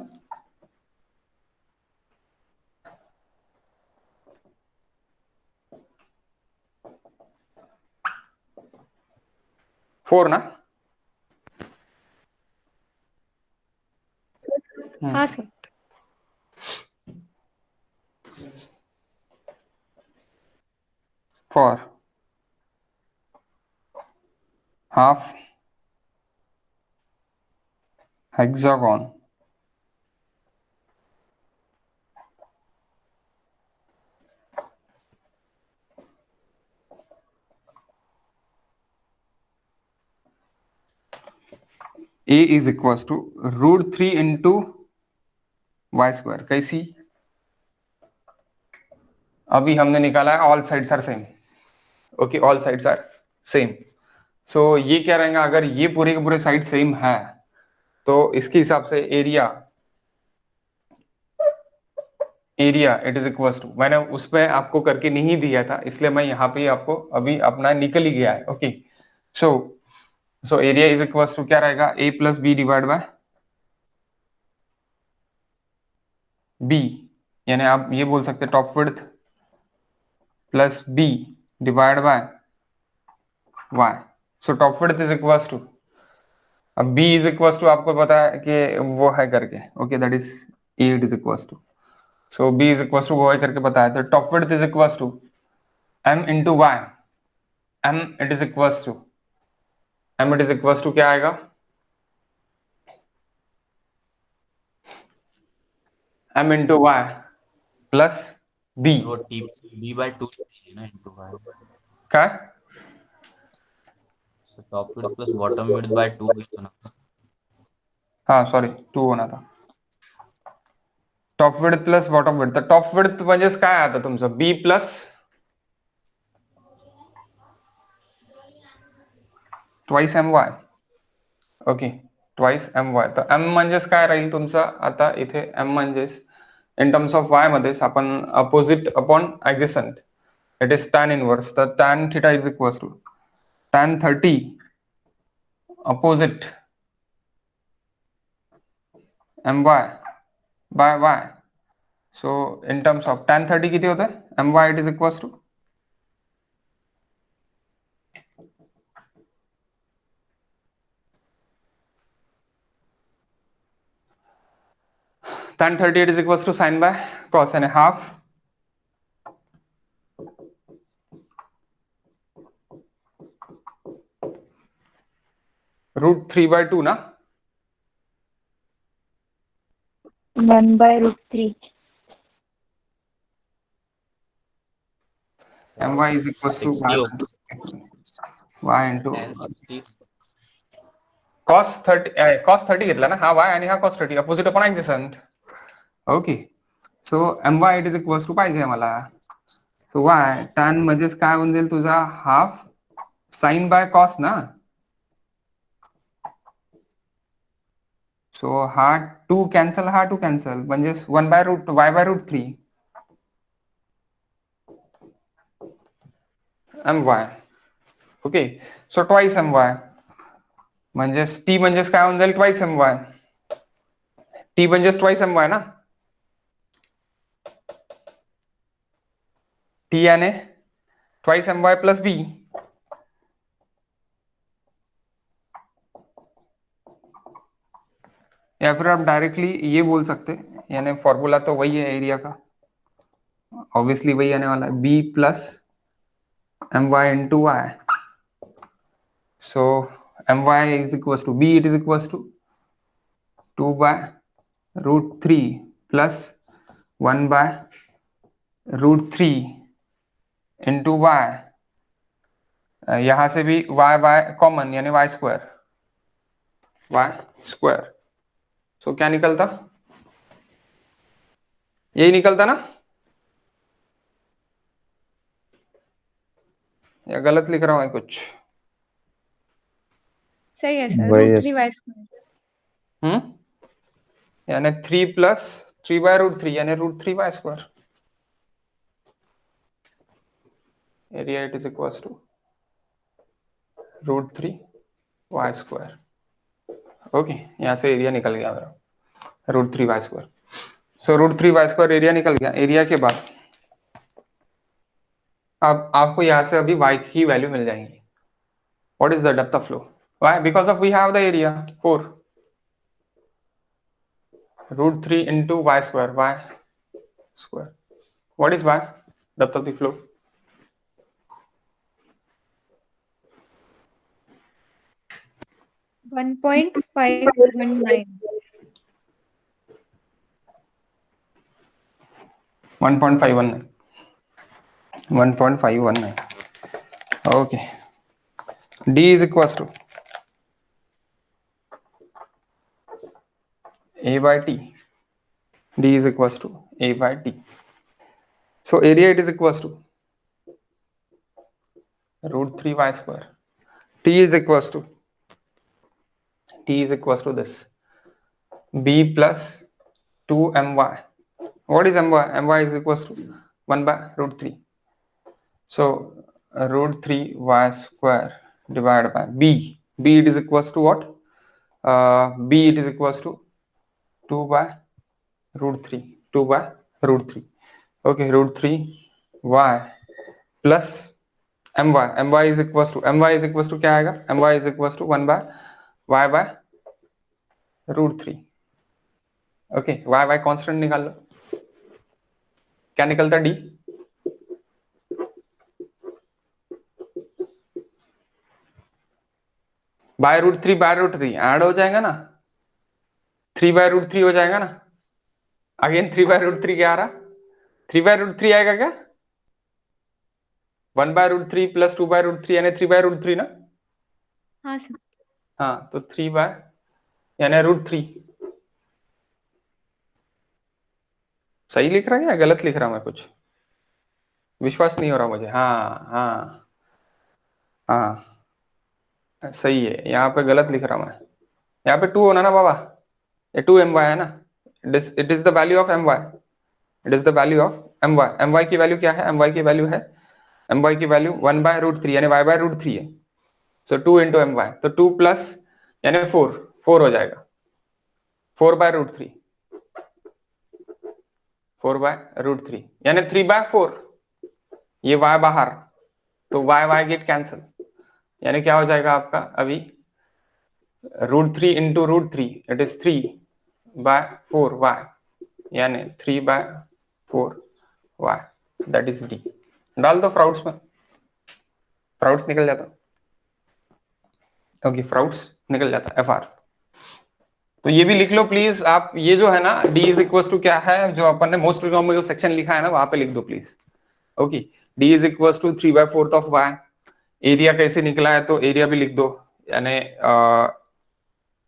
Four ना? हाँ sir. for half hexagon a is equals to √3 into y square. कैसी? अभी हमने निकाला है all sides are same. Okay, all sides are same. So ये क्या रहेगा, अगर ये पूरे के पूरे साइड सेम है तो इसके हिसाब से area it is equals to, मैंने उस पर आपको करके नहीं दिया था इसलिए मैं यहाँ पे आपको अभी अपना निकल ही गया है. Okay, so area is equals to क्या रहेगा, a plus b divide by b, यानी आप ये बोल सकते top width plus b divide by y. So top width is equals to, अब b इज इक्वल्स टू आपको पता है कि वो है करके, okay that is a it is equals to, so b is equals to वो है करके बताया, तो top width is equals to m into y. m it is equals to क्या आएगा, m into y plus b. वो t b by 2 ना into y. क्या? So top width plus bottom width by 2 होतो ना. हाँ सॉरी 2 होना था. Top width plus bottom width, तर टॉप विड्थ म्हणजेच काय आता तुमचं b plus twice my. Okay, twice my. तर m म्हणजेच काय राहील तुमचं आता इथे, m म्हणजेच इन टर्म्स ऑफ y मध्येच आपण opposite upon adjacent, it is tan inverse, तर tan theta is equals to tan 30 opposite my by y. So in terms of tan 30 किती होतं, my it is equals to tan 30 it is equals to sin by cos and a half √3 by 2 ना, 1/√3. my is equals to 60 y into tan 60 cos 30 घेतला ना हा y आणि हा cos 30 opposite upon adjacent. Okay, so my it is equals to पाहिजे मला, सो y tan म्हणजेच काय होऊन जाईल तुझा हाफ साइन बाय कॉस ना, सो हा 2 कॅन्सल, हा 2 कॅन्सल, म्हणजेच y/√3 my. Okay, so twice my म्हणजेच t म्हणजेच काय होऊन जाईल ट्वाइस my. t म्हणजेच ट्वाइस my ना, t यानी ट्वाइस my प्लस b. या फिर आप डायरेक्टली ये बोल सकते, यानी फॉर्मूला तो वही है एरिया का, ऑब्वियसली वही आने वाला है, b plus my into y. So my is equals to b, it is equals to 2/√3 plus 1/√3 into y. यहां से भी y बाय कॉमन यानी y स्क्वायर. सो क्या निकलता, यही निकलता ना, या गलत लिख रहा हूं मैं कुछ? सही है सर, वही है। √3y². यानी 3 प्लस 3/√3 यानी √3y square. Area it is equals to √3y square. Okay, यहाँ से एरिया निकल गया मेरा √3y स्क्वायर. सो √3y स्क्वायर एरिया निकल गया. एरिया के बाद अब आपको यहाँ से अभी y की वैल्यू मिल जाएंगी. What is the depth of flow, y, because of we have the area 4 √3 into y square. What is y? Depth of the flow. 1.519. 1.519. 1.519. Okay. D is equals to A by T. D is equals to A by T. So area it is equals to root 3 y square. T is equals to this B plus 2 my. What is my? My is equals to 1 by root 3. So root 3 y square divided by B. B it is equals to what? B it is equals to 2 by root 3. 2 by root 3. Okay, root 3 y plus my is equals to क्या आएगा? My is equals to 1 by y by root 3. Okay, y constant निकाल लो, क्या निकलता d? By root 3 add हो जाएगा ना, 3 by root 3 हो जाएगा ना. अगेन 3 by root 3 क्या आ रहा? 3 by root 3 आएगा क्या? 1 by root 3 plus 2 by root 3 यानी 3 by root 3 ना. हाँ सर. हाँ, तो 3 by यानी रूट 3. सही लिख रहा है या गलत लिख रहा हूं मैं? कुछ विश्वास नहीं हो रहा मुझे. हाँ हाँ हाँ, सही है. यहाँ पे गलत लिख रहा हूं मैं. यहाँ पे 2 होना ना बाबा, ये 2 my है ना. It is the value of my. It is the value of my की वैल्यू क्या है? my की वैल्यू है, my की वैल्यू 1 by root 3 यानी y by root 3 है. सो 2 into my, तो 2 प्लस यानी 4 हो जाएगा. 4 by root 3, 4 by root 3 यानी 3 by 4. ये y बाहर, तो y गेट कैंसिल, यानी क्या हो जाएगा आपका अभी? Root 3 into root 3 it is 3 by 4 y यानी 3 by 4 y, that is d. डाल दो फ्राउट्स में, फ्राउट्स निकल जाता. ओके, फ्राउट्स निकल जाता FR. तो ये भी लिख लो प्लीज आप. ये जो है ना d इज इक्वल टू क्या है, जो अपन ने मोस्ट ट्रिगोनोमेट्रिकल सेक्शन लिखा है ना, वहां पे लिख दो please. Okay, d is equal to 3 by 4 of y. Area कैसे निकला है तो एरिया भी लिख दो, यानी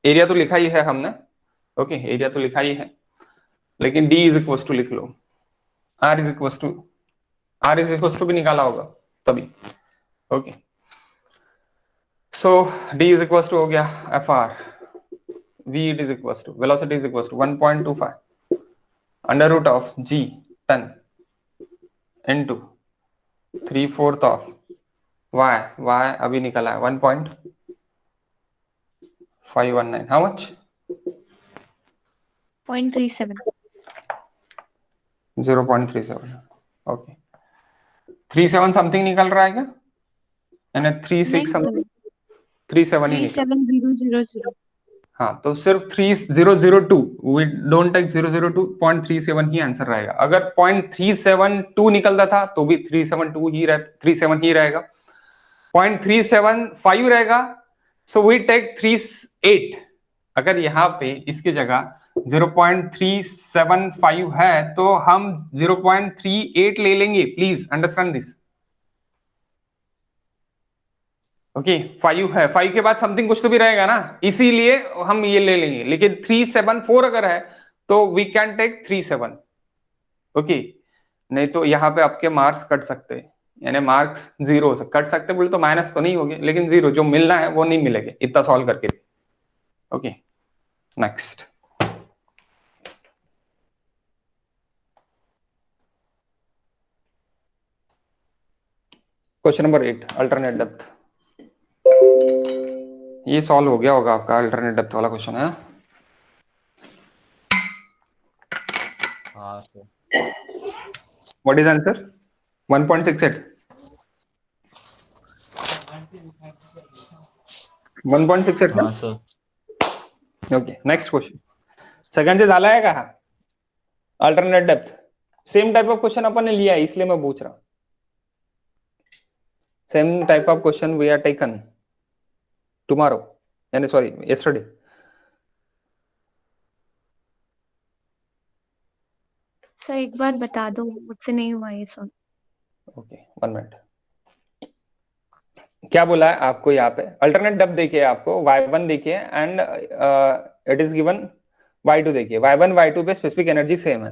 एरिया तो लिखा ही है हमने. ओके, एरिया तो लिखा ही है, लेकिन d इज इक्वल टू लिख लो. r इज इक्वल टू भी निकाला होगा तभी. Okay, so d is equal to हो गया FR. v it is equals to velocity is equals to 1.25 under root of g 10 into 3/4 of y अभी निकला है 1.519. how much? 0.37. 0.37. ओके, 37 समथिंग निकल रहा है क्या? यानी 36 समथिंग, 37 ही निकल. 37000. हाँ, तो सिर्फ 3002, वी डोंट टेक 002.37 ही आंसर रहेगा. अगर 0.372 निकलता था तो भी 37 ही रहेगा. 0.375 रहेगा, सो वी टेक 38. अगर यहाँ पे इसकी जगह 0.375 है तो हम 0.38 ले लेंगे. Please understand this. ओके, 5 है, 5 के बाद समथिंग कुछ तो भी रहेगा ना, इसीलिए हम ये ले लेंगे. लेकिन 374 अगर है तो वी कैन टेक 37. ओके, नहीं तो यहाँ पे आपके मार्क्स कट सकते हैं, यानी मार्क्स 0 से कट सकते. बोले तो माइनस तो नहीं होंगे, लेकिन 0 जो मिलना है वो नहीं मिलेगा इतना सॉल्व करके. Okay, next. Question number 8, alternate depth. ये सॉल्व हो गया होगा आपका अल्टरनेट डेप्थ वाला क्वेश्चन है. हाँ सर. What is answer? 1.68. 1.68 हाँ सर. Okay, next question. सगळ्यांचे झालं आहे का? Alternate depth same type of question अपन ने लिया है, इसलिए मैं पूछ रहा हूं. Same type of question we are taken tomorrow. यानी सॉरी yesterday. सर एक बार बता दो, मुझसे नहीं हुआ ये सब। Okay 1 minute. क्या बोला है आपको यहाँ पे? अल्टरनेट डेप्थ देखिए, आपको y1 देखिए and it is given y2 देखिए। y1 y2 पे स्पेसिफिक एनर्जी सेम है,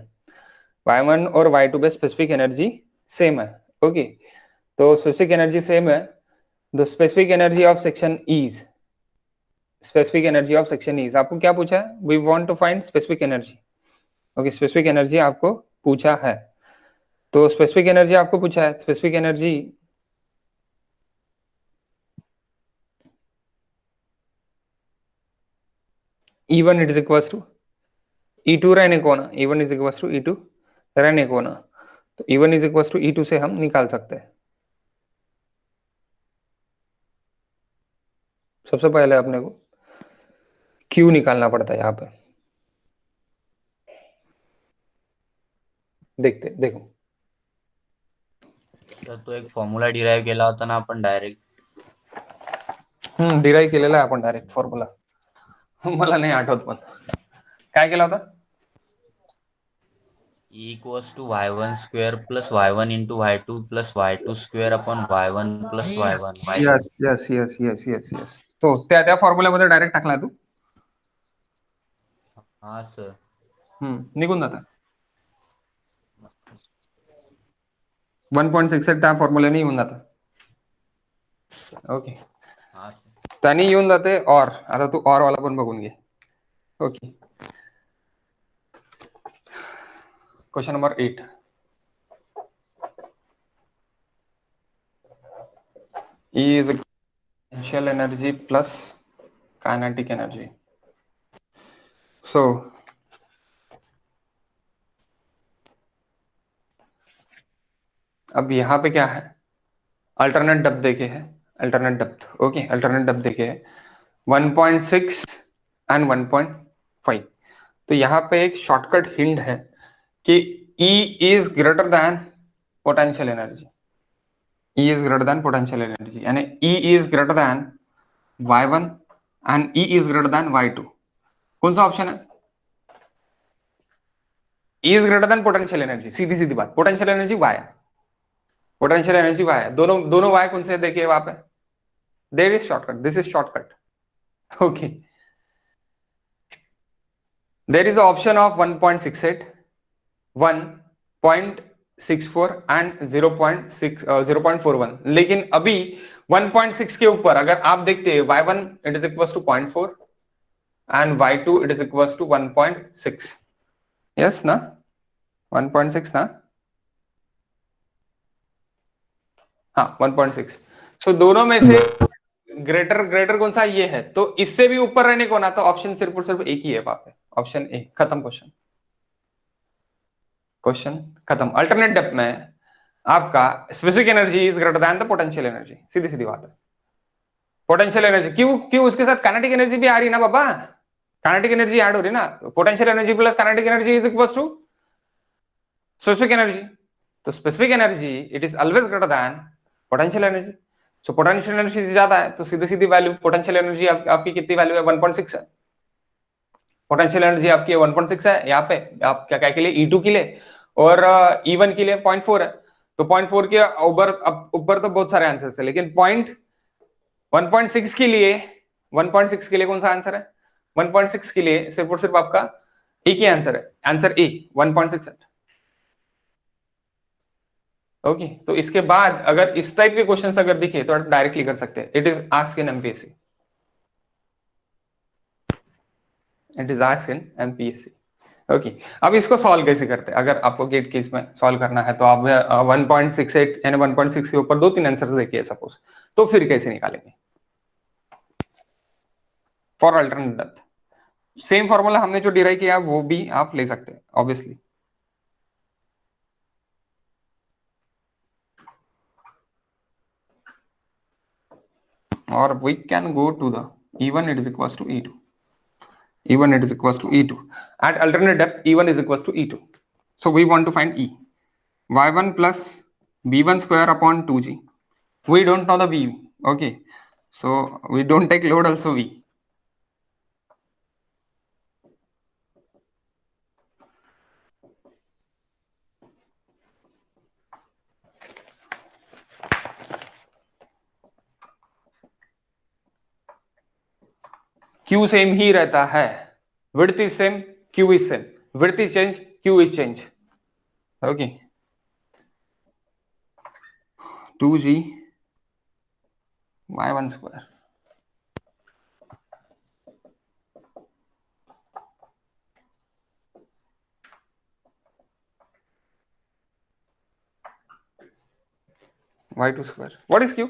y1 और y2 पे स्पेसिफिक एनर्जी सेम है। ओके, तो स्पेसिफिक एनर्जी सेम है। The specific energy of section is, specific energy of section is आपको क्या पूछा है? We want to find specific energy. Okay, specific energy आपको पूछा है, तो स्पेसिफिक एनर्जी आपको पूछा है। Specific energy E1 it is equal to E2 रहने को ना, E1 is equal to E2 रहने को ना, तो E1 is equal to E2 से हम निकाल सकते हैं। सबसे पहले अपने को Q निकालना पड़ता है यहाँ पे। देखो तर तो एक फॉर्म्युला डिराईव्ह केला होता ना आपण डायरेक्ट. डिराईव्ह केलेला आहे आपण डायरेक्ट फॉर्म्युला. मला नाही आठवत पण काय केला होता. E equals to y1 square plus y1 into y2 plus y2 square upon y1 plus y1. Yes तो त्या फॉर्म्युल्यामध्ये डायरेक्ट टाकला तू. हा सर. निघून जाता 1.68 त्या फॉर्म्युल्याने येऊन जातं. ओके, हा सर. त्याने येऊन जाते. और आता तू और वाला पण बघून घे. Okay, question number 8. E is potential energy plus kinetic energy. So अब यहाँ पे क्या है? अल्टरनेट डेप्थ देखे है, alternate depth. Okay, alternate depth देखे है 1.6 एंड 1.5. तो यहाँ पे एक शॉर्टकट हिंट है कि E is greater than potential energy. E is greater than potential energy यानी E is greater than y1 and E is greater than y2. कौन सा ऑप्शन है? E is greater than potential energy. सीधी सीधी बात, potential energy y है, potential energy y है. दोनों y कौन से देखिए वहां पे. There is shortcut, this is shortcut. Okay, there is option of 1.68, 1.64 and 0.41. लेकिन अभी 1.6 के ऊपर अगर आप देखते हैं y1 it is equal to 0.4 and y2 it is equal to 1.6. Yes ना, 1.6 ना. हाँ 1.6. सो दोनों में से ग्रेटर कौन सा? ये है. तो इससे भी ऊपर रहने को ना, तो ऑप्शन सिर्फ और सिर्फ एक ही है वहां पे, ऑप्शन ए. खत्म क्वेश्चन खत्म. अल्टरनेट डेप्थ में आपका specific energy is greater than the potential energy. सीधी सीधी बात है. पोटेंशियल एनर्जी क्यों उसके साथ काइनेटिक एनर्जी भी आ रही ना बाबा, काइनेटिक एनर्जी ऐड हो रही ना. Potential energy plus kinetic energy is equal to specific energy. तो specific energy it is always greater than potential energy. So potential energy ज्यादा है तो सीधी सीधी वैल्यू पोटेंशियल एनर्जी आपकी कितनी वैल्यू है? 1.6 है. पोटेंशियल एनर्जी आपकी 1.6 है. यहाँ पे आप क्या के लिए? E2 के लिए और E1 के लिए 0.4 है. तो 0.4 के ऊपर तो बहुत सारे आंसर है, लेकिन 1.6 के लिए, 1.6 के लिए कौन सा आंसर है? 1.6 के लिए सिर्फ और सिर्फ आपका एक ही आंसर है, आंसर ए 1.6. ओके, तो इसके बाद अगर इस टाइप के क्वेश्चंस अगर दिखे तो डायरेक्टली कर सकते हैं. It is ask in MPSC, it is ask in MPSC. Okay, अब इसको सॉल्व कैसे करते हैं? अगर आपको गेट केस में सॉल्व करना है तो आप 1.68 यानी 1.6 के ऊपर 2-3 आंसर्स देखिए सपोज, तो फिर कैसे निकालेंगे? For alternate depth same formula हमने जो डिराइव किया वो भी आप ले सकते हैं obviously. or we can go to the E1 it is equals to E2. E1 it is equals to E2. At alternate depth E1 is equals to E2. So we want to find E. Y1 plus B1 square upon 2G. We don't know the B. Okay. So we don't take load also V. Q same ही रहता है, width is same, Q is same, width is change, Q is change. Okay, 2G y1 square y2 square, what is Q?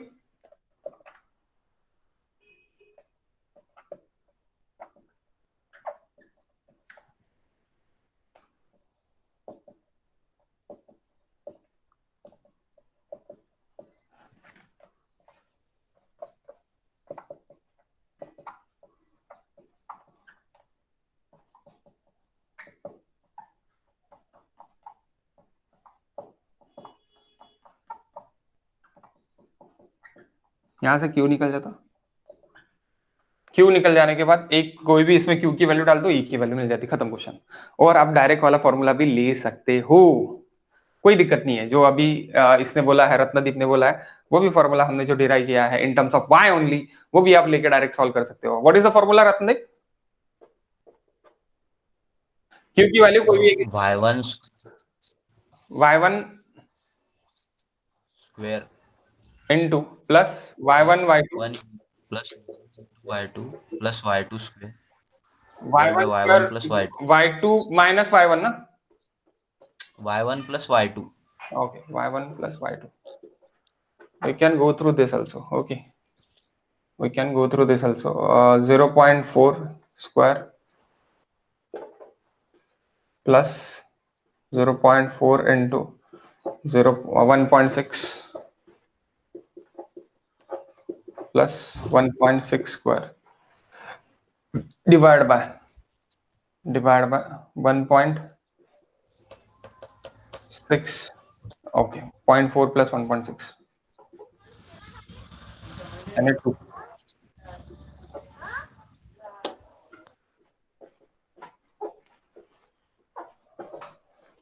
यहां से Q निकल जाता, Q निकल जाने के बाद एक कोई भी इसमें Q की वैल्यू डाल दो, E की वैल्यू मिल जाती, खत्म क्वेश्चन। और आप डायरेक्ट वाला फॉर्मूला भी ले सकते हो, कोई दिक्कत नहीं है। जो अभी इसने बोला है, रत्नदीप ने बोला है, वो भी फॉर्मूला हमने जो डिराइव किया है इन टर्म्स ऑफ y ओनली, वो भी आप लेके डायरेक्ट सॉल्व कर सकते हो। What is the formula Ratnadeep? Q की वैल्यू कोई भी एक y1 y1 square into plus y1 y2 1 plus y2 plus y2 square y1 y1 plus plus y2 y2 minus y1 ना, y1 plus y2 okay, y1 plus y2, we can go through this also, okay, we can go through this also, 0.4 square plus 0.4 into 1.6 plus 1.6 square divided by 1.6, okay, 0.4 plus 1.6 and 2.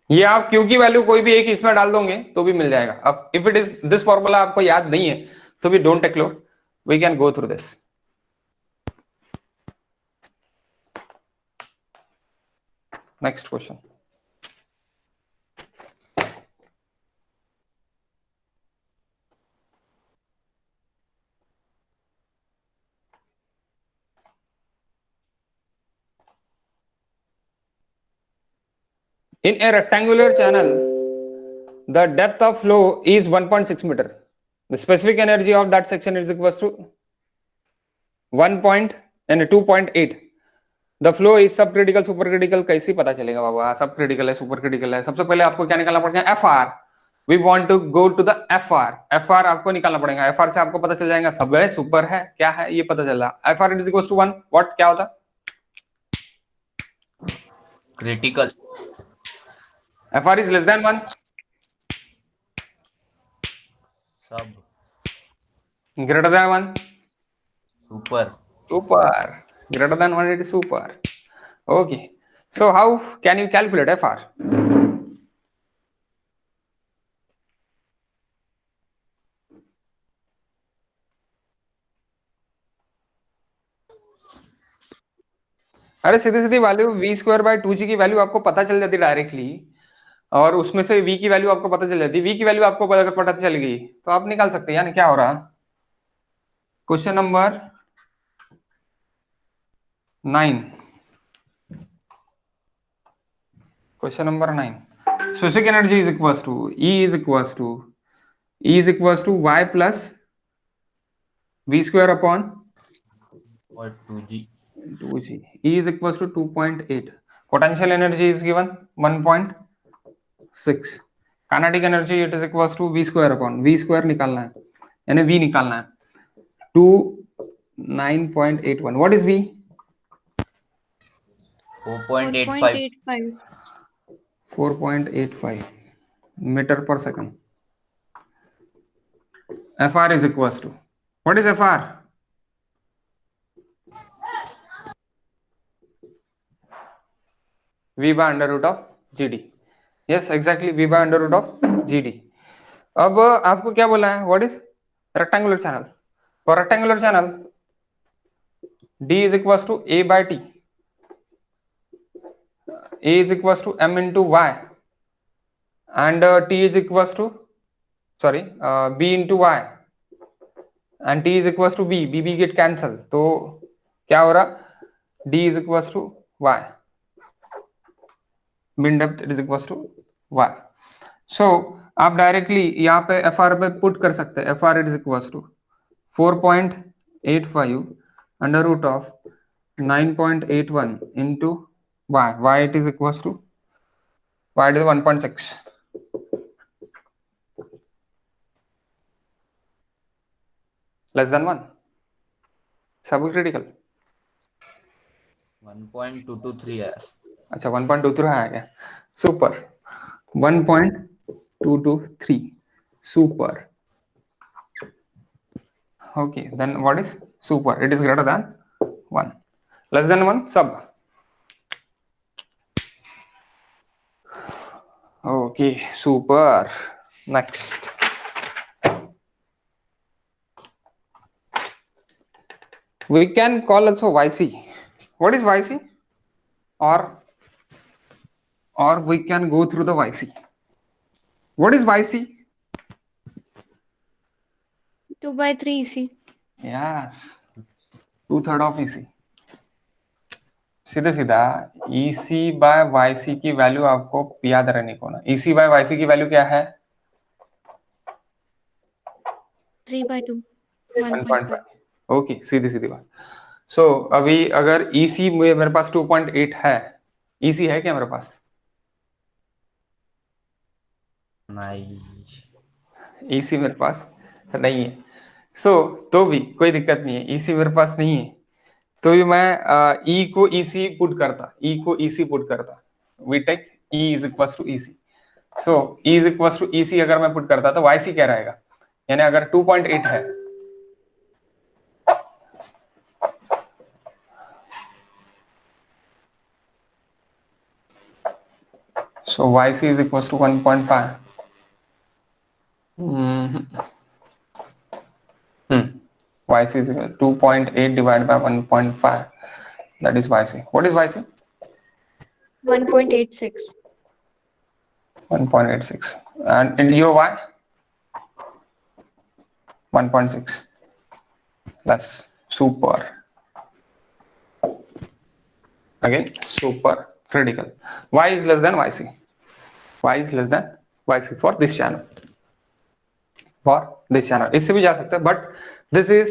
ये आप Q की value कोई भी एक इसमें डाल दोगे तो भी मिल जाएगा। अब if it is this formula आपको याद नहीं है तो भी don't take load, we can go through this. Next question, in a rectangular channel the depth of flow is 1.6 meter, the specific energy of that section is equals to 2.8, the flow is subcritical supercritical। कैसे पता चलेगा बाबा सब critical है super critical है? सबसे पहले आपको क्या निकालना पड़ेगा, FR, we want to go to the FR आपको निकालना पड़ेगा। FR से आपको पता चल जाएगा सब है सुपर है क्या है ये पता चल रहा। FR is equal to 1, what क्या होता, critical, FR is less than 1, sub, greater than 1, super, greater than 1 it is super। Okay, so how can you calculate FR? अरे सीधी सीधी वैल्यू v स्क्वायर बाय 2g की वैल्यू आपको पता चल जाती डायरेक्टली, और उसमें से v की वैल्यू आपको पता चल जाती। v की वैल्यू आपको अगर पता चल गई तो आप निकाल सकते हैं। यानी क्या हो रहा, question number 9, question number 9, specific energy is equals to E is equals to y plus v square upon और 2g 2g। E is equals to 2.8, potential energy is given 1.6, kinetic energy it is equals to v square upon v square निकालना है, यानी v निकालना है 9.81, what is v? 4.85 4.85 metre पर second. FR is equals to, what is FR? V by under root of GD, yes exactly V by under root of GD। अब आपको क्या बोला है, what is rectangular channel, for rectangular channel D is equals to A by T. A is equals to M into Y, and T is equals to B into Y, and T is equals to B. B get cancel. तो क्या हो रहा? D is equals to Y. Mean depth is equals to Y. So आप directly यहाँ पे FR पे put कर सकते हैं. FR is equals to 4.85 under root of 9.81 into Y. Y it is equals to Y it is 1.6. Less than 1. Subcritical. 1.223 है. अच्छा 1.23 आ गया. Super. 1.223. Super. Okay, then what is super? It is greater than 1. Less than 1, sub. Okay, super. Next. We can call also YC. What is YC? Or we can go through the YC. What is YC? 2/3 EC. Yes. 2/3 of EC. सीधे सीधा EC by YC की value आपको याद रहने को ना. EC by YC की value क्या है? 3/2. 1.5. 1.5. ओके, सीधी सीधी बात. सो अभी अगर EC मेरे पास 2.8 है, EC है क्या मेरे पास? नहीं. EC मेरे पास नहीं है. तो भी कोई दिक्कत नहीं है. EC मेरे पास नहीं है तो भी मैं E को EC पुट करता. We take E is equal to EC. So E is equal to EC अगर मैं पुट करता तो YC क्या रहेगा? यानी अगर 2.8 है so YC is equals to 1.5. YC is equal to 2.8 divided by 1.5. That is YC. What is YC? 1.86. 1.86. And in your Y? 1.6. That's super. Again, super critical. Y is less than YC. Y is less than YC for this channel. इससे भी जा सकता है, but this is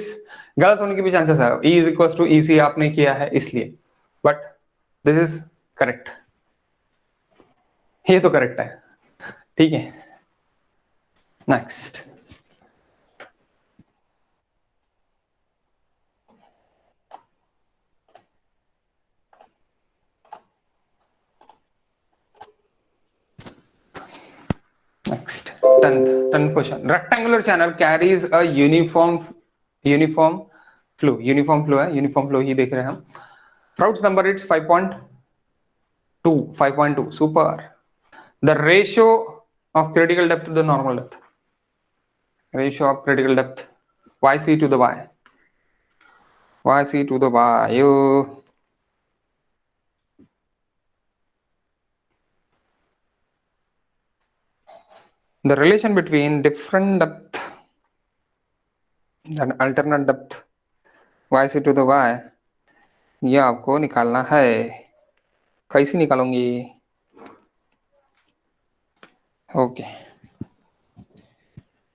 गलत होने की भी chances है. E is equal to EC आपने किया है इसलिए, बट दिस इज करेक्ट. ये तो करेक्ट है. ठीक है. Next. Next, 10th question. Rectangular channel carries a uniform flow. Uniform flow है. Uniform flow ही देख रहे हैं हम. Froude's number it's 5.2. Super. The ratio of critical depth to the normal depth. Ratio of critical depth. YC to the Y. YC to the Y. The relation between different depth and alternate depth YC to the Y, ये आपको निकालना है. कैसे निकालूंगी? Okay,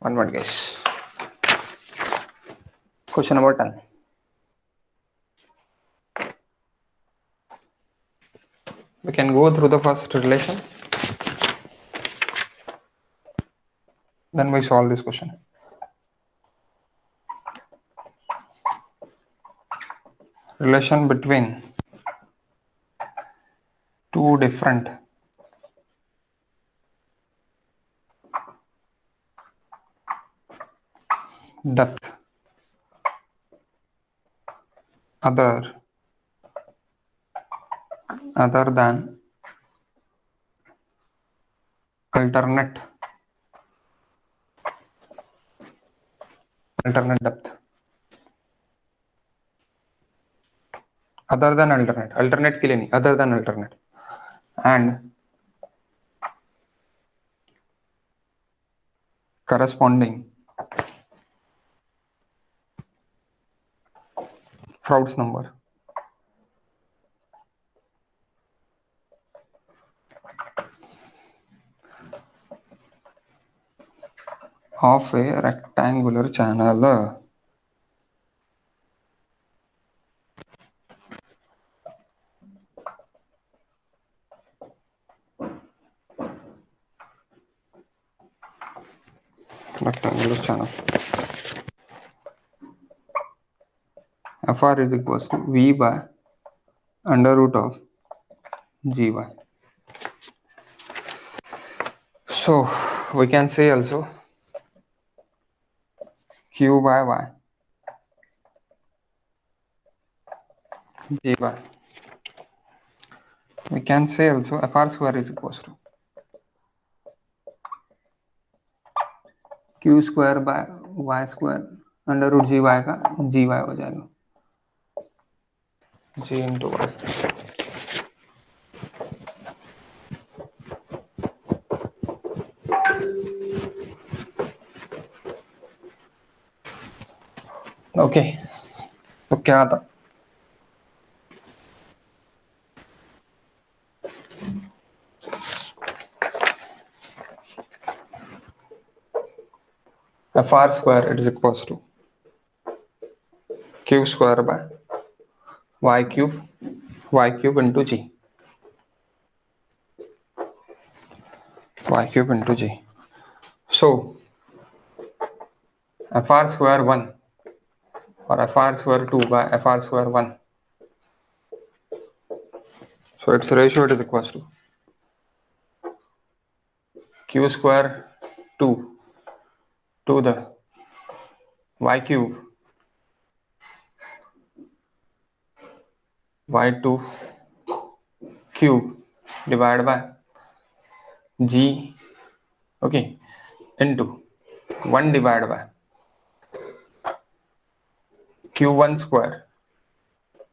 1 minute guys. Question number 10. We can go through the first relation, then we solve this question. Relation between two different depth other than alternate depth. Other than alternate, alternate के लिए नहीं, other than alternate, and corresponding Froude's number of a rectangular channel fr is equals to v by under root of gy. So we can say also q by y gy. We can say also fr square is equals to q square by y square under root g y का g Y हो जाएगा, जी into Y. Okay, तो क्या था? fr square it is equals to q square by y cube into g, y cube into g. So fr square 1 or fr square 2 by fr square 1, so its ratio it is equals to q square 2 to the y cube y2 cube divided by g, okay, into 1 divided by q1 square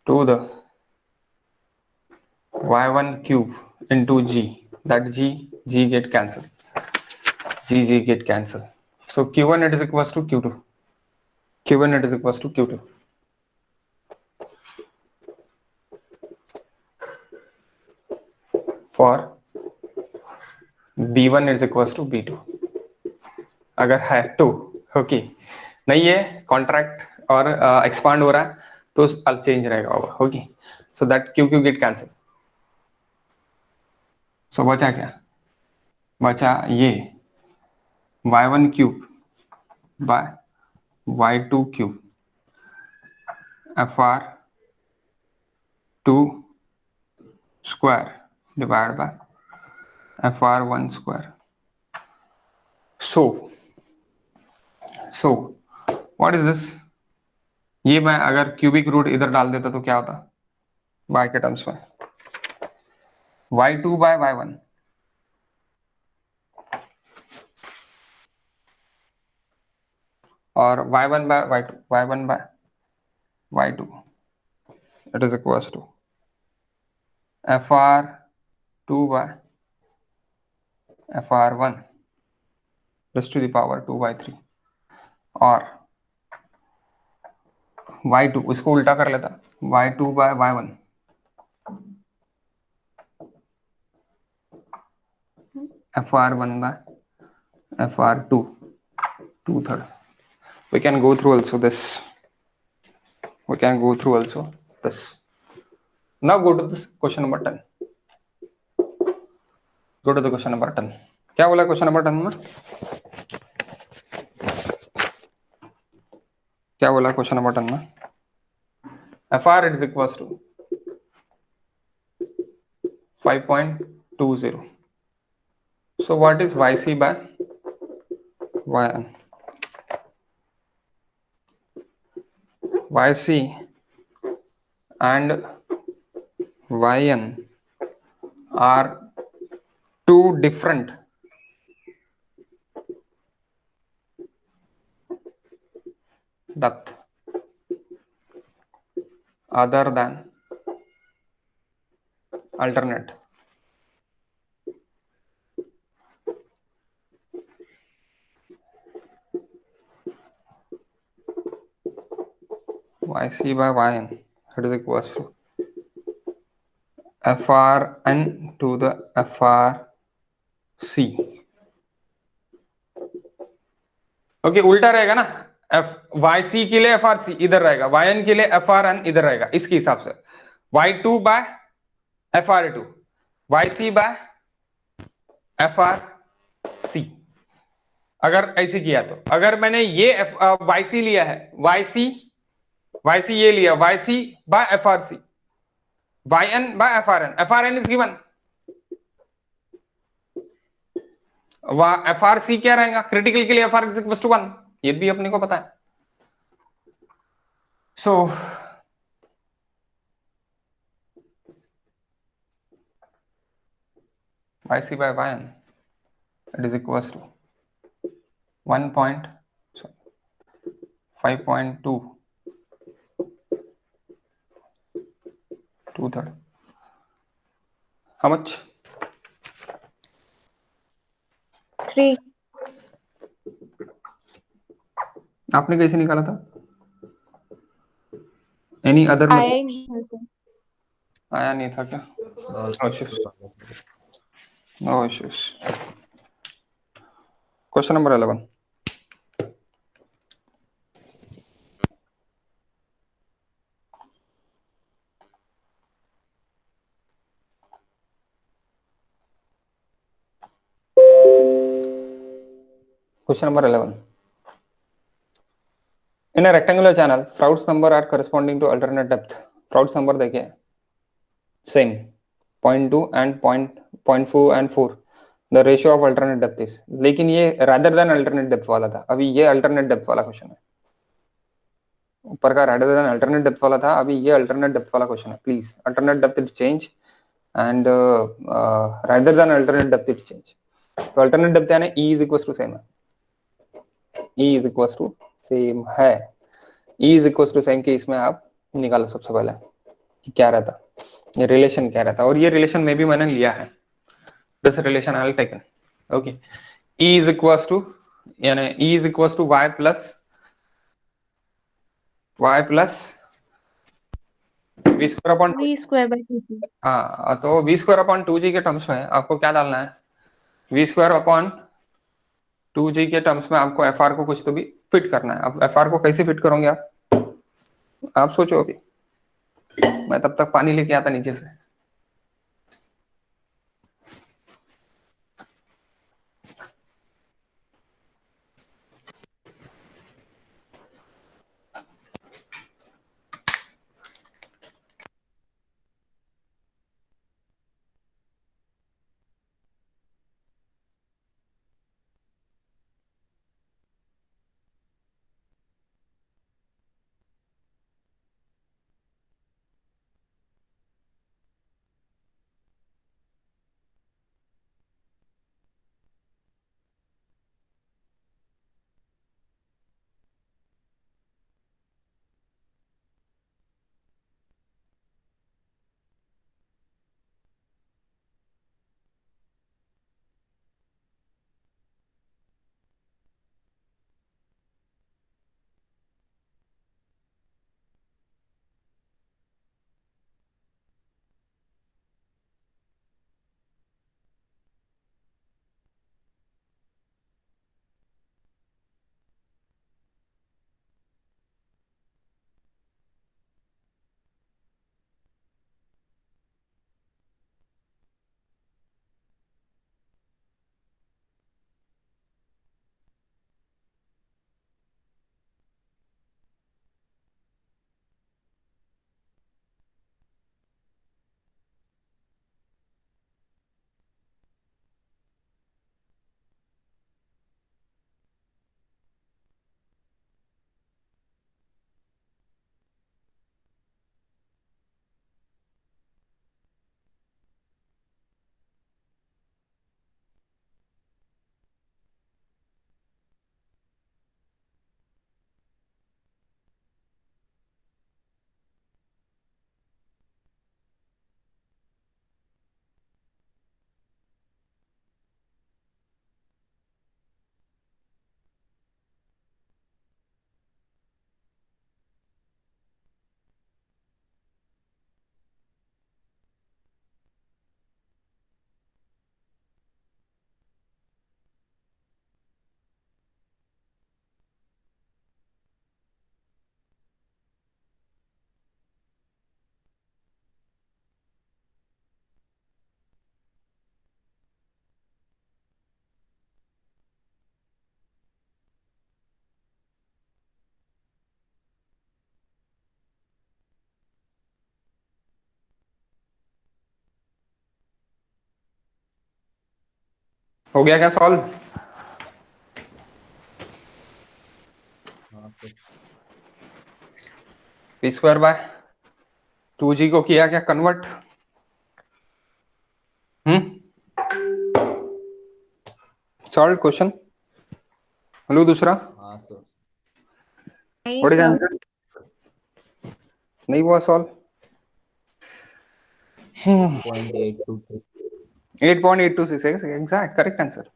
to the y1 cube into g, that g get cancelled, g get cancelled. So q1 it is equals to q2, q1 it is equals to q2. For b1 is equals to b2 अगर है तो, okay, नहीं है contract और expand हो रहा है तो चेंज रहेगा होगा, okay. So that q q get cancel. So बचा क्या? बचा ये y1 cube by y2 cube fr2 square divide by fr1 square. So what is this? ये मैं अगर क्यूबिक रूट इधर डाल देता तो क्या होता y के टर्म्स में? y2 बाय y1 और y1 by y2, y1 by y2 it is equals to fr2 by fr1 raised to the power 2 by 3 और y2 इसको उल्टा कर लेता, y2 by y1 fr1 by fr2 2/3. We can go through also this. Now go to this question number 10. Go to the question number 10. क्या बोला question number 10 में? क्या बोला क्वेश्चन नंबर 10 में? fr is equals to 5.20. So what is yc by yn? yc and yn are two different depth other than alternate. Yc by Yn, that is equals to Frn to the Frc. Okay उल्टा रहेगा ना, F Y C के लिए F R सी इधर रहेगा, Y N के लिए F R N इधर रहेगा, इसके हिसाब से y two by F R a two, y c by F R c. अगर ऐसे किया तो, अगर मैंने ये वाई सी लिया है, वाई सी ये लिया, y c by F R c, y n by F R n is given, F R c क्या रहेगा क्रिटिकल के लिए, F R is equal to 1, ये भी अपने को पता है। सो yc by yn, it is equals to 5.2 2/3, how much? 3। आपने कैसे निकाला था? एनी अदर आया ही नहीं मेरे को। आया नहीं था क्या? No issues. Question number 11, question number 11. In a rectangular channel, Froude's number are corresponding to alternate depth. Froude's number देखिए same 0.2 and 0.4 and 4. The ratio of alternate depth is, लेकिन ये rather than alternate depth वाला था, अभी ये alternate depth वाला question है। ऊपर का rather than alternate depth वाला था, अभी ये alternate depth वाला क्वेश्चन है। Please, alternate depth it change and rather than alternate depth it change. तो alternate depth यानी E is equals to same है, E is equals to same है, E is equals to same के इसमें आप निकालो सबसे पहले कि क्या रहता, ये रिलेशन क्या रहता, और ये रिलेशन में भी मैंने लिया है, this relation I will taken. Okay, E is equals to यानी E is equals to y plus v square upon 2। v square by 2। हाँ, तो v square upon 2g के टर्म्स में आपको क्या डालना है, v square upon 2g के टर्म्स में आपको fr को कुछ तो भी फिट करना है। अब fr को कैसे फिट करोगे आप सोचो। अभी मैं तब तक पानी लेके आता नीचे से। हो गया क्या सॉल्व? हाँ sir. P square by 2g को किया क्या कन्वर्ट? Solve question. हेलो दूसरा, हाँ सर। नहीं व्हाट इज सर, आंसर? नहीं हुआ solve. 8.826। 8.8266 exact correct answer.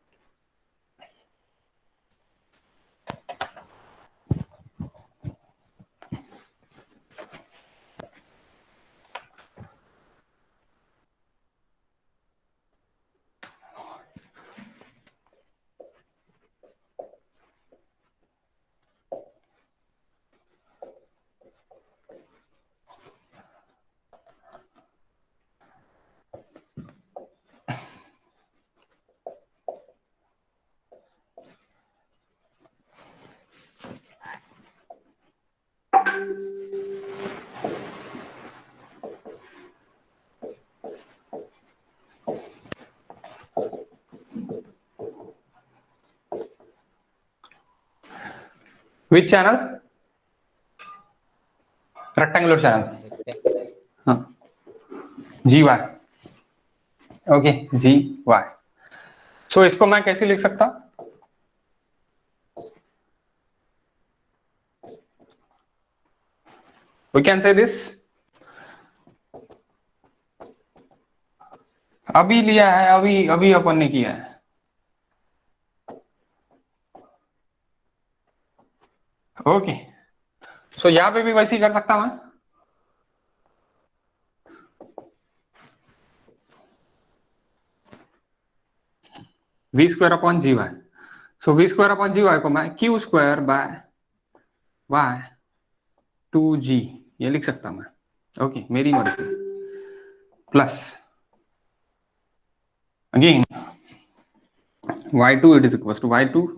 Which channel? Rectangular channel. हाँ, g y. Okay, g y. So इसको मैं कैसे लिख सकता? वी कैन से दिस, अभी लिया है, अभी अभी अपन ने किया है। ओके, सो यहां पे भी वैसे ही कर सकता मैं। V square upon g y. So v square upon g y को मैं Q square by Y 2g ये लिख सकता मैं। ओके, मेरी मर्जी। Plus again y2 it is equal to y2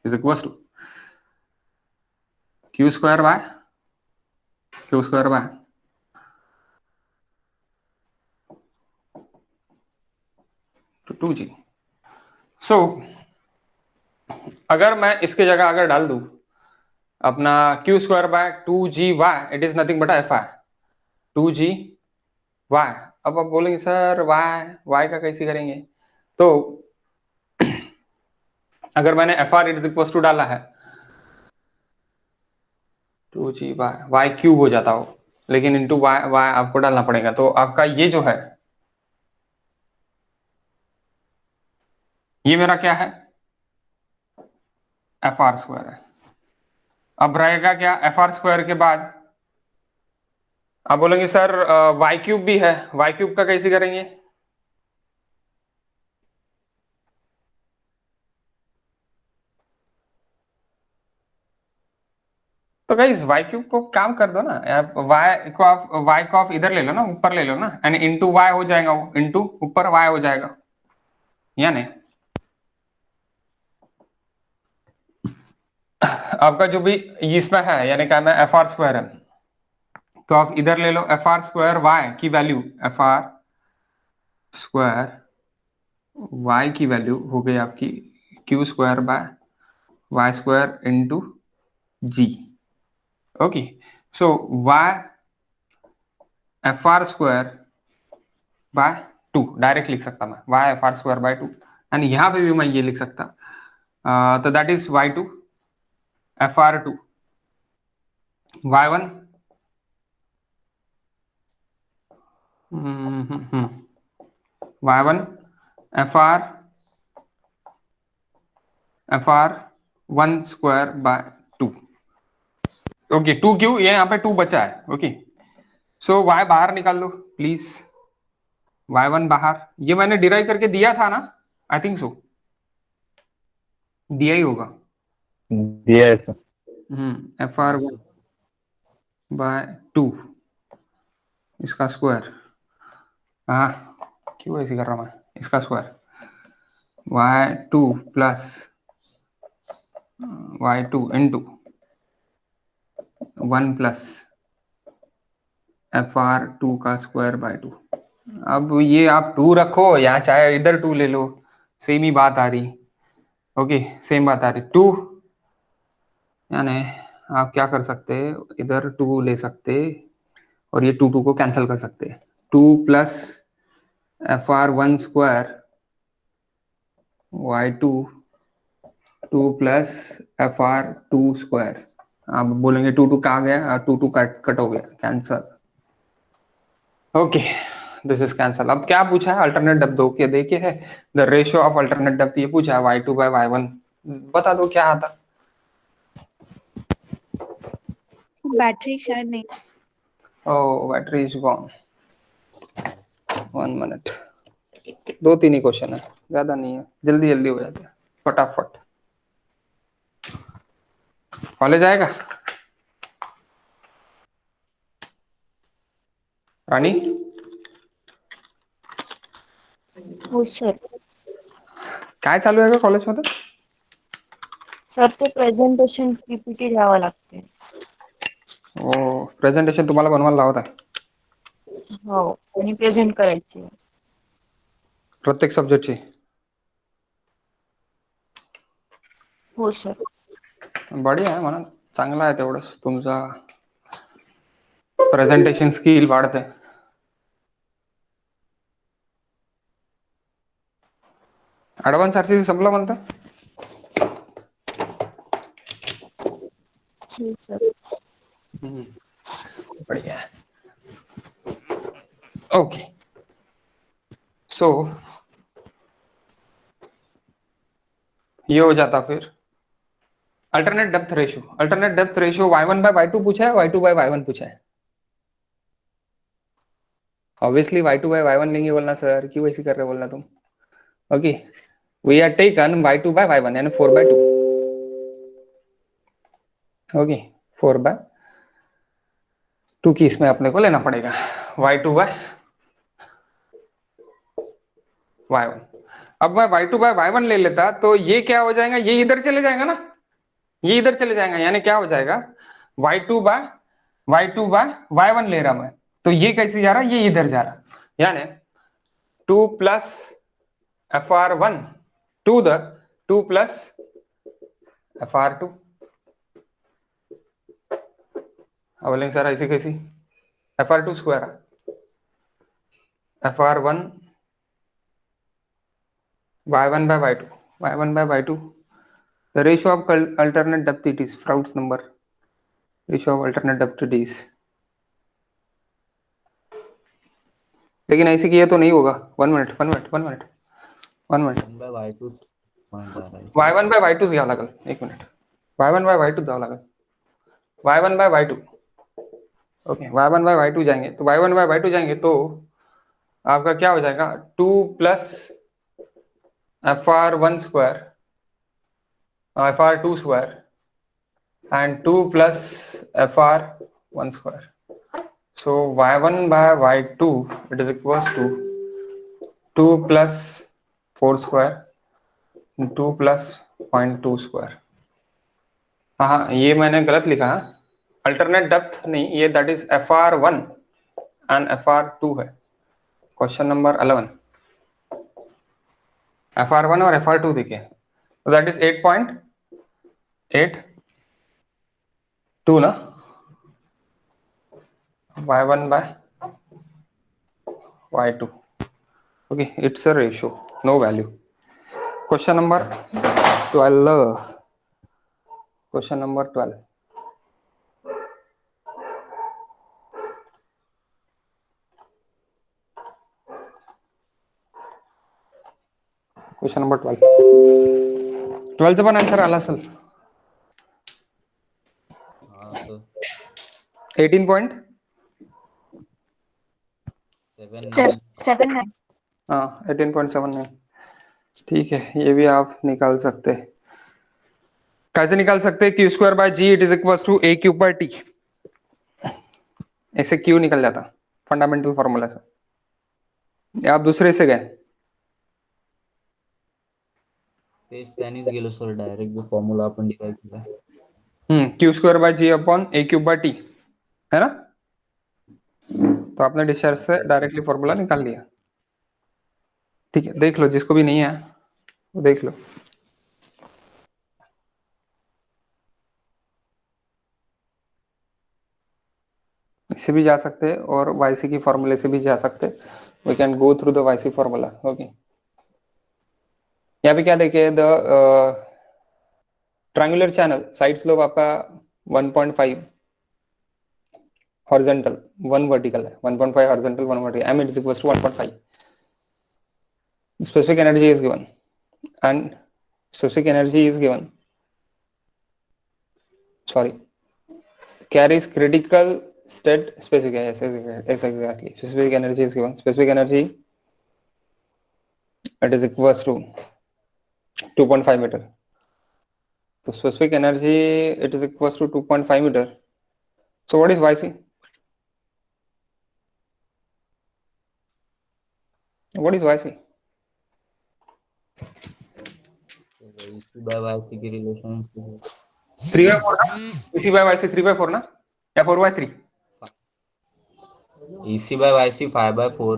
is equal to q square by 2g। So अगर मैं इसके जगह अगर डाल दूं अपना q square by 2g y, it is nothing but F I 2g y. अब आप बोलेंगे सर वाई का कैसे करेंगे? तो अगर मैंने F R it is equal to डाला है 2g वाई क्यूब हो जाता हो, लेकिन इंटू वाई वाई आपको डालना पड़ेगा। तो आपका ये जो है ये मेरा क्या है? एफ आर स्क्वायर है। अब रहेगा क्या एफ आर स्क्वायर के बाद? आप बोलेंगे सर वाई क्यूब भी है, वाई क्यूब का कैसे करेंगे? तो गाइस वाई क्यूब को काम कर दो ना यार, वाई को आप इधर ले लो ना, ऊपर ले लो ना, यानी इंटू वाई हो जाएगा, वो इंटू ऊपर वाई हो जाएगा, यानी आपका जो भी इसमें है यानी क्या मैं एफ आर स्क्वायर है, तो आप इधर ले लो एफ आर स्क्वायर वाई की value, F R square y की वैल्यू हो गई आपकी q square by y square into g. Okay, so y F R square by 2 direct लिख सकता मैं, y F R square by 2, and यहां पे भी मैं ये लिख सकता, तो that is y2 F R 2 y1 y1 F R 1 square by 2। Okay, 2 Q ये यहाँ पे 2 बचा है। ओके, सो y बाहर निकाल लो प्लीज, y1 बाहर, ये मैंने डिराइव करके दिया था ना, आई थिंक सो दिया ही होगा। दिया है सर। एफ आर बाय 2 इसका स्क्वायर, क्यों ऐसे कर रहा हूं मैं, इसका square y2 plus y2 into 1 plus F R 2 का स्क्वायर बाय 2। अब ये आप 2 रखो या चाहे इधर 2 ले लो, सेम ही बात आ रही, ओके सेम बात आ रही। 2 यानी आप क्या कर सकते हैं, इधर 2 ले सकते और ये 2 को कैंसिल कर सकते हैं। 2 plus FR1 square Y2 2 plus FR2 square. आप बोलेंगे 2 कहाँ गया, 2 कट हो गया, cancel. Okay this is cancel. अब क्या पूछा है, अल्टरनेट डेप्थ दो के देखिए है, the ratio of alternate depth ये पूछा है Y2 बाय Y1, बता दो क्या आता। बैटरी शायद नहीं। Oh battery is gone, 1 minute. 2-3 ही क्वेश्चन है, ज्यादा नहीं है, जल्दी जल्दी हो जाते हैं फटाफट। कॉलेज आएगा रानी? हो सर. काय चालू आहे का कॉलेज मध्ये? सर ते प्रेझेंटेशन पीपीटी द्यावं लागते. ओ प्रेझेंटेशन तुम्हाला बनवायला लावत आहे हो आणि प्रेझेंट करायची. प्रत्येक सब्जेक्टची? हो सर. बढिया आहे म्हणा, चांगला आहे तेवढंच, तुमचा प्रेझेंटेशन स्किल वाढते. ऍडव्हान्स आरसी संपलं म्हणतं? हो सर. बढ़िया है। ओके सो ये हो जाता फिर alternate depth ratio. Alternate depth ratio y1 by y2 पूछा है, y2 बाय y1 पूछा है। ऑब्वियसली y2 बाय y1 लेंगे, बोलना सर क्यों ऐसे कर रहे बोलना तुम। Okay we are taken y2 by y1 यानी 4/2। ओके 4/2 की इसमें अपने को लेना पड़ेगा y2 बाय y1। अब मैं y2 बाय y1 ले लेता तो ये क्या हो जाएगा, ये इधर चले जाएगा ना, ये इधर चले जाएगा, यानी क्या हो जाएगा y2 बाय y1 ले रहा मैं, तो ये कैसे जा रहा, ये इधर जा रहा, यानी 2 plus FR1 to the 2 plus FR2। अब बोलेंगे सर ऐसी कैसी, FR2 square FR1 y1 by y2, y1 by y2, the ratio of alternate depth it is Froude's number, ratio of alternate depth it is। लेकिन ऐसे किया तो नहीं होगा, 1 minute 1 minute 1 minute 1 minute, y2 point आ रहा है. y1 by y2 घ्यावं लागेल, 1 मिनिट, y1 by y2 घ्यावं लागेल, y1 by y2, okay y1 by y2 जाएंगे, तो y1 by y2 जाएंगे तो आपका क्या हो जाएगा 2 plus FR1 square FR2 square and 2 plus FR1 square. So y1 by y2 it is equals to 2 plus 4 square 2 plus 0.2 square। हाँ ये मैंने गलत लिखा, अल्टरनेट डेप्थ नहीं, ये that is FR1 and FR2 है, क्वेश्चन नंबर 11। FR1 और FR2 दिखे, तो दैट इज 8.82 ना, y1 by y2, okay it's a ratio, no value। question number 12, question number 12, question number 12, 12 चा पण आन्सर आला असेल, हा सर 18.79, हाँ 18.79, ठीक है ये भी आप निकाल सकते हैं। कैसे निकाल सकते हैं, q square by g it is equal to a cube by t, ऐसे क्यू निकल जाता फंडामेंटल फॉर्मूला से। आप दूसरे से गए, तेच त्यानेच गेलो सर, डायरेक्ट जो फॉर्म्युला आपण डिराइव केला. Q square by g upon a cube by t है ना, तो आपने डिस्चार्ज से डायरेक्टली फॉर्मूला निकाल लिया। ठीक है देख लो जिसको भी नहीं है देख लो। इससे भी जा सकते हैं और YC की फॉर्मूले से भी जा सकते हैं। We can go through the YC formula. Okay, यहाँ पे क्या देखिए, the triangular channel side slope आपका 1.5 हॉरिजॉन्टल, 1 वर्टिकल है, 1.5 horizontal, 1 vertical, m is equal to 1.5। specific energy is given and specific energy is given, sorry, carries critical state specific, yes, exactly, specific energy is given, specific energy it is equals to 2.5 meter. So specific energy it is equals to 2.5 meter. So what is YC? What is YC? EC by YC की relation 3/4 ना, EC by YC 3/4 ना, या 4/3? EC by YC 5/4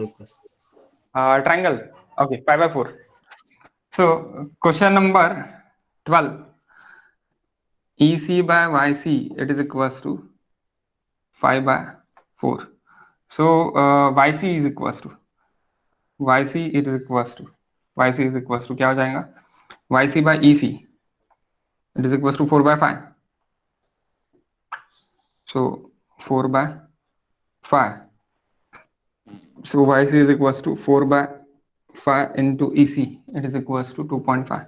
Triangle, okay, 5/4. So question number 12, EC by YC it is equals to 5/4. So YC is equals to YC it is equals to YC is equals to क्या हो जाएगा, YC by EC it is equals to 4/5. So 4/5. So YC is equals to 4/5 into EC, it is equals to 2.5.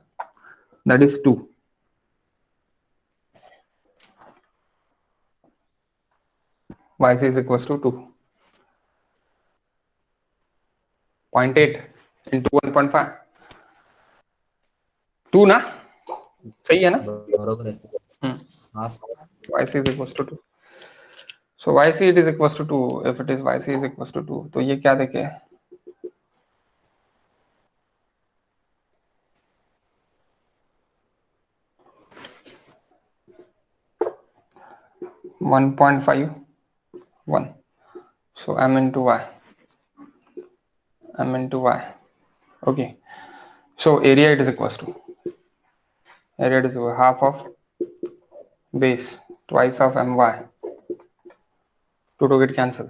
That is 2. YC is equals to 2.8 into 1.5. 2 ना, सही है ना? बरोबर आहे. हाँ YC is equals to 2. So YC it is equals to 2. If it is YC is equals to 2, तो ये क्या देखे, one 1.51. So m into y, m into y. Okay, so area it is equals to, area it is half of base twice of my. 2 to get cancel,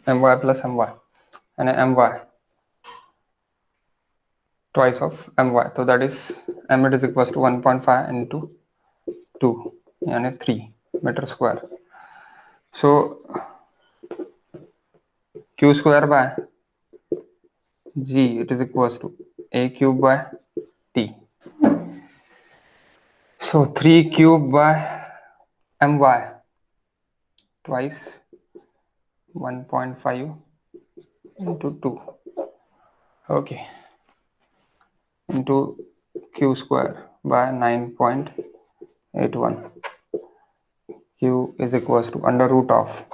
my plus my and my twice of my. So that is m it is equals to 1.5 into 2 and 3 meter square. So q square by g it is equals to a cube by t. So 3 cube by my twice 1.5 into 2, okay, into q square by 9.81. Q is equals to under root of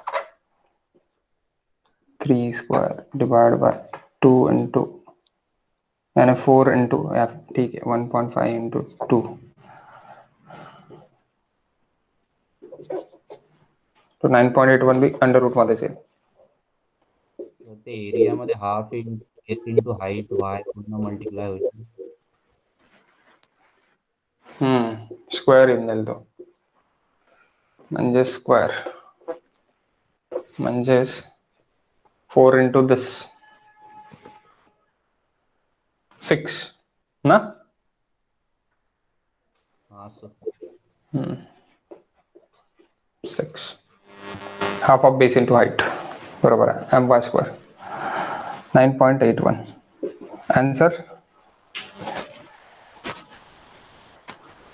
3 square divided by 2 into and 4 into ठीक है 1.5 into 2. तो 9.81 भी under root मध्ये असेल. ते area मध्ये half into height वाय पूर्ण multiply होईल. स्क्वेअर येऊन जाईल तो, म्हणजे स्क्वेअर म्हणजेच 4 into this 6 ना. हाँ sir 6 half of base into height बरोबर आहे, my square 9.81. आंसर.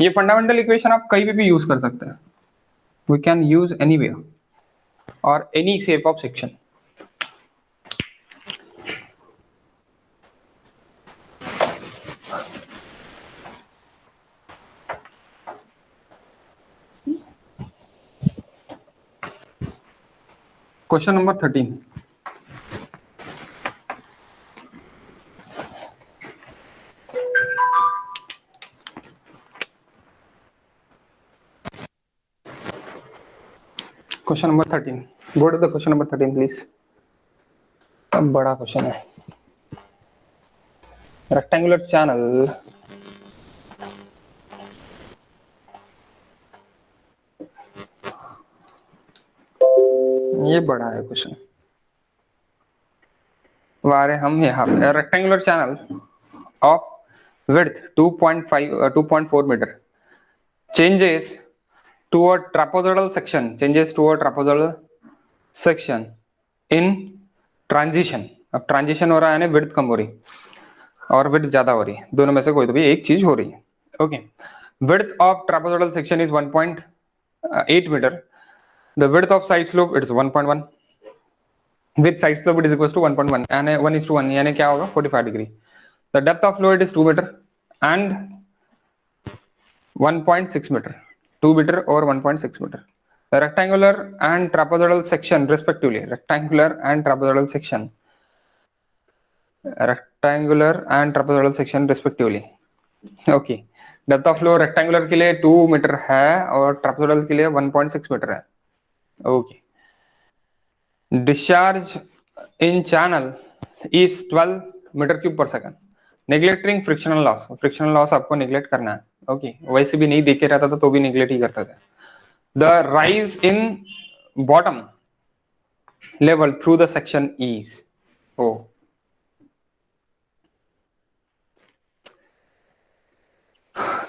ये फंडामेंटल इक्वेशन आप कहीं भी यूज कर सकते हैं. वी कैन यूज एनीवेयर और any shape of section. Question number 13. Question number 13. Go to the question number 13 please. अब बड़ा क्वेश्चन है. रेक्टेंगुलर चैनल ये बड़ा है क्वेश्चन। वारे हम यहाँ पे rectangular channel of width 2.4 meter changes to a trapezoidal section in transition। अब ट्रांजिशन हो रहा है ना, विड्थ कम हो रही और विड्थ ज्यादा हो रही है, दोनों में से कोई तो भी एक चीज हो रही है। Okay, width of trapezoidal section is 1.8 meter, the width of side slope it is 1.1, with side slope it is equals to 1.1 and 1:1 यानी क्या होगा 45 degree. the depth of flow it is 2 meter and 1.6 meter, 2 meter और 1.6 meter। the rectangular and trapezoidal section respectively, rectangular and trapezoidal section respectively। Okay, depth of flow rectangular के लिए 2 metre है और trapezoidal के लिए 1.6 मीटर है। Okay, discharge in channel is 12 metre cube पर second, neglecting frictional loss. Frictional loss आपको neglect करना है। ओके, वैसे भी नहीं देखे रहता था तो भी नेग्लेक्ट ही करता था। The rise in bottom level through the section is, oh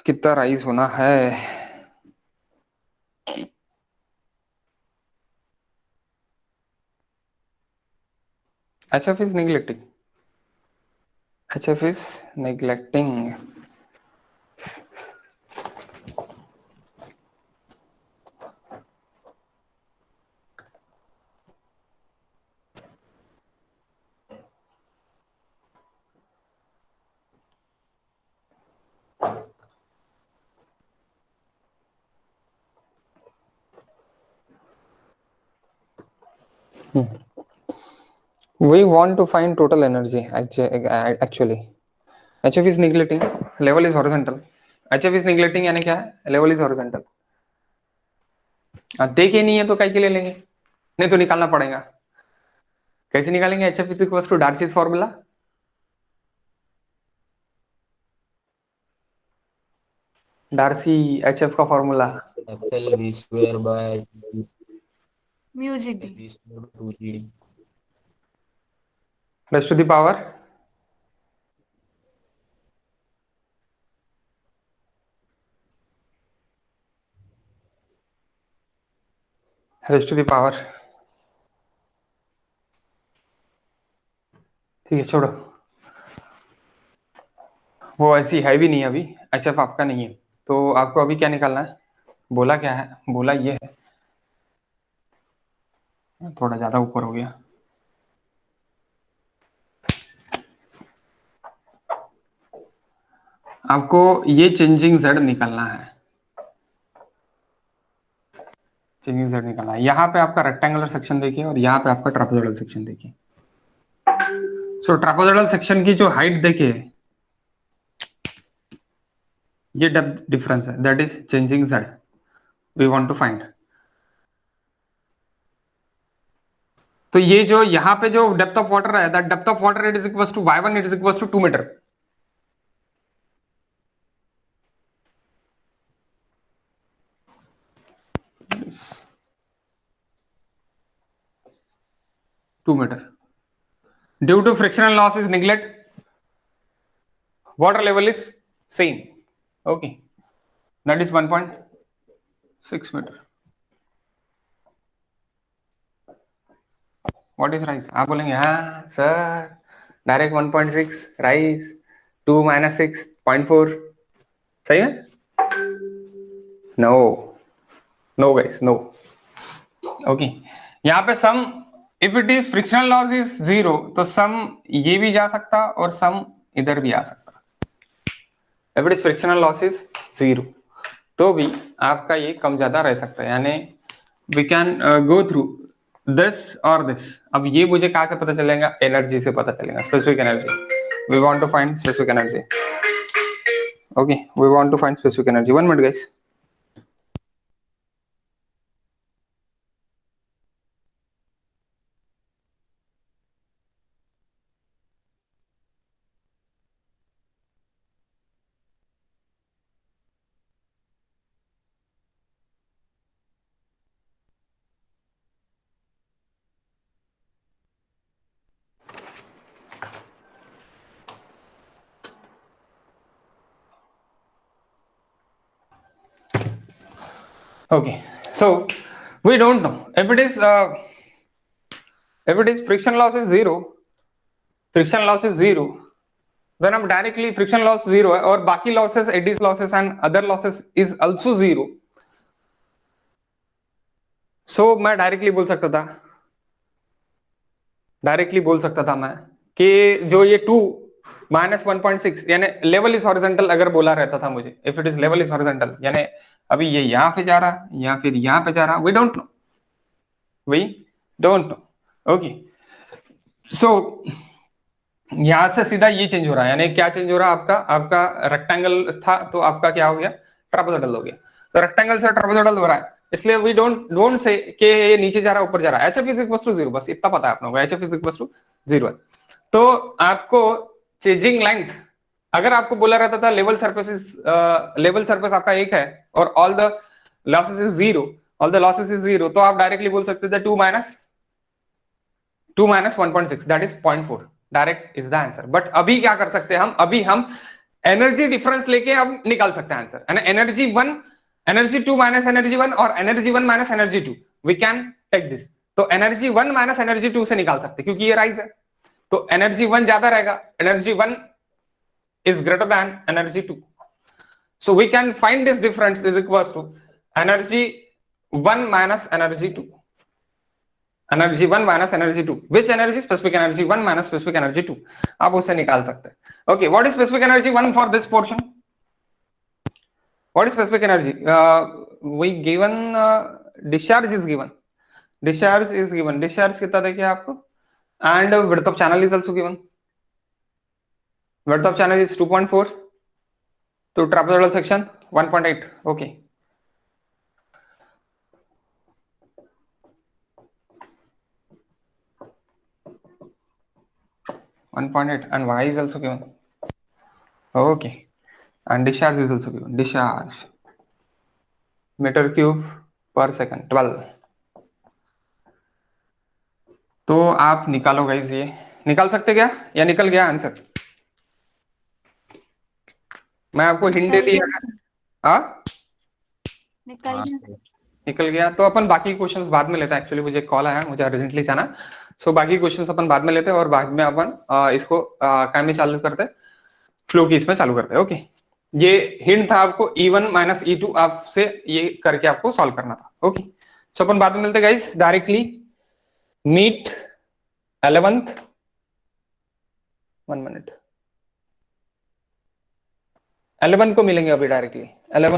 कितना राइज होना है। HF is neglecting, HF is neglecting। We want to find total energy actually। HF is neglecting, level is horizontal। HF is neglecting यानी क्या है, level is horizontal। देखे नहीं है तो काय के ले लेंगे, नहीं तो निकालना पड़ेगा। कैसे निकालेंगे HF is equals to Darcy's formula, Darcy HF का formula FL V square by music V square by 2G। Raised to the power raised to the power. ठीक है छोड़ो, वो ऐसी है भी नहीं अभी, HF आपका नहीं है तो आपको अभी क्या निकालना है। बोला क्या है, बोला ये है, थोड़ा ज्यादा ऊपर हो गया। आपको ये चेंजिंग Z निकालना है, चेंजिंग Z निकालना है। यहाँ पे आपका रेक्टेंगुलर सेक्शन देखिए और यहाँ पे आपका ट्रापेजोइडल सेक्शन देखिए। सो ट्रापेजोइडल सेक्शन की जो हाइट देखिए, ये डेप्थ डिफरेंस है, that is changing Z we want to find. तो ये जो यहाँ पे जो डेप्थ ऑफ वाटर है, that depth of water it is equals to y1 it is equals to 2 metre. Due to frictional loss is neglect, water level is same। Okay, that is 1.6 meter। What is rise? आप बोलेंगे हाँ sir direct 1.6 rise 2 minus 6.4 सही है। No no guys no. Okay, यहाँ पे sum if it is frictional loss is 0 तो सम ये भी जा सकता और सम इधर भी आ सकता। If it is frictional loss is 0 तो भी आपका ये कम ज्यादा रह सकता है, यानी we can go through this और दिस। अब ये मुझे कहाँ से पता चलेगा, एनर्जी से पता चलेगा, specific energy. We want to find specific energy. Okay, we want to find specific energy. 1 minute guys. Okay, so we don't know if it is friction loss is zero, then हम directly friction loss zero है और बाकी losses, eddies losses and other losses is also zero, so मैं directly बोल सकता था मैं कि जो ये 2 माइनस 1.6 यानी लेवल इज हॉरिजॉन्टल अगर बोला रहता था मुझे, if it is level is horizontal यानी अभी ये यहां पे जा रहा या फिर यहां पे जा रहा, वी डोंट नो, ओके। सो यहां से सीधा ये चेंज हो रहा है, यानी क्या चेंज हो रहा है, आपका रेक्टेंगल था तो आपका क्या हो गया, ट्रापेजोइडल हो गया। तो रेक्टेंगल से ट्रापेजोइडल हो रहा है, इसलिए वी डोंट से कि ये नीचे जा रहा है ऊपर जा रहा है। HF इज इक्वल टू 0, बस इतना पता है आप लोगों को, HF इज इक्वल टू 0 है। तो आपको चेंजिंग लेंथ अगर आपको बोला रहता था लेवल सरफेस आपका एक है और all the losses is zero, तो आप डायरेक्टली बोल सकते थे 2 minus 1.6 that is 0.4, direct is the answer. But अभी क्या कर सकते हैं हम एनर्जी डिफरेंस लेके अब निकाल सकते हैं answer, energy 1 energy 2 minus energy 1 और energy 1 minus energy 2, we can take this. तो एनर्जी 1 माइनस एनर्जी 2 से निकाल सकते क्योंकि ये राइज है, तो एनर्जी 1 ज्यादा रहेगा, energy 1 is greater than energy 2, so we can find this difference is equals to energy 1 minus energy 2, energy 1 minus energy 2, which energy, specific energy 1 minus specific energy 2, आप उसे निकाल सकते हैं। Okay, what is specific energy 1 for this portion? What is specific energy? We given discharge is given, discharge कितना देखिए आपको, and width of channel is also given, width of channel is 2.4, तो trapezoidal section 1.8, okay। and y is also given, okay, and discharge is also given, discharge meter cube per second 12। तो आप निकालो guys, ये निकाल सकते क्या या निकल गया आंसर? मैं आपको हिंट दे दिया, हाँ निकल गया। तो अपन बाकी क्वेश्चंस बाद में लेते हैं, एक्चुअली मुझे कॉल आया, मुझे अर्जेंटली जाना, सो बाकी क्वेश्चंस अपन बाद में लेते हैं और बाद में अपन इसको क्या में चालू करते हैं, फ्लो की इसमें चालू करते हैं। ओके, ये हिंट था आपको, E1 माइनस E2 आपसे ये करके आपको सॉल्व करना था। ओके, सो अपन बाद में मिलते हैं guys, directly meet 11th 1 minute 11 को मिलेंगे अभी डायरेक्टली 11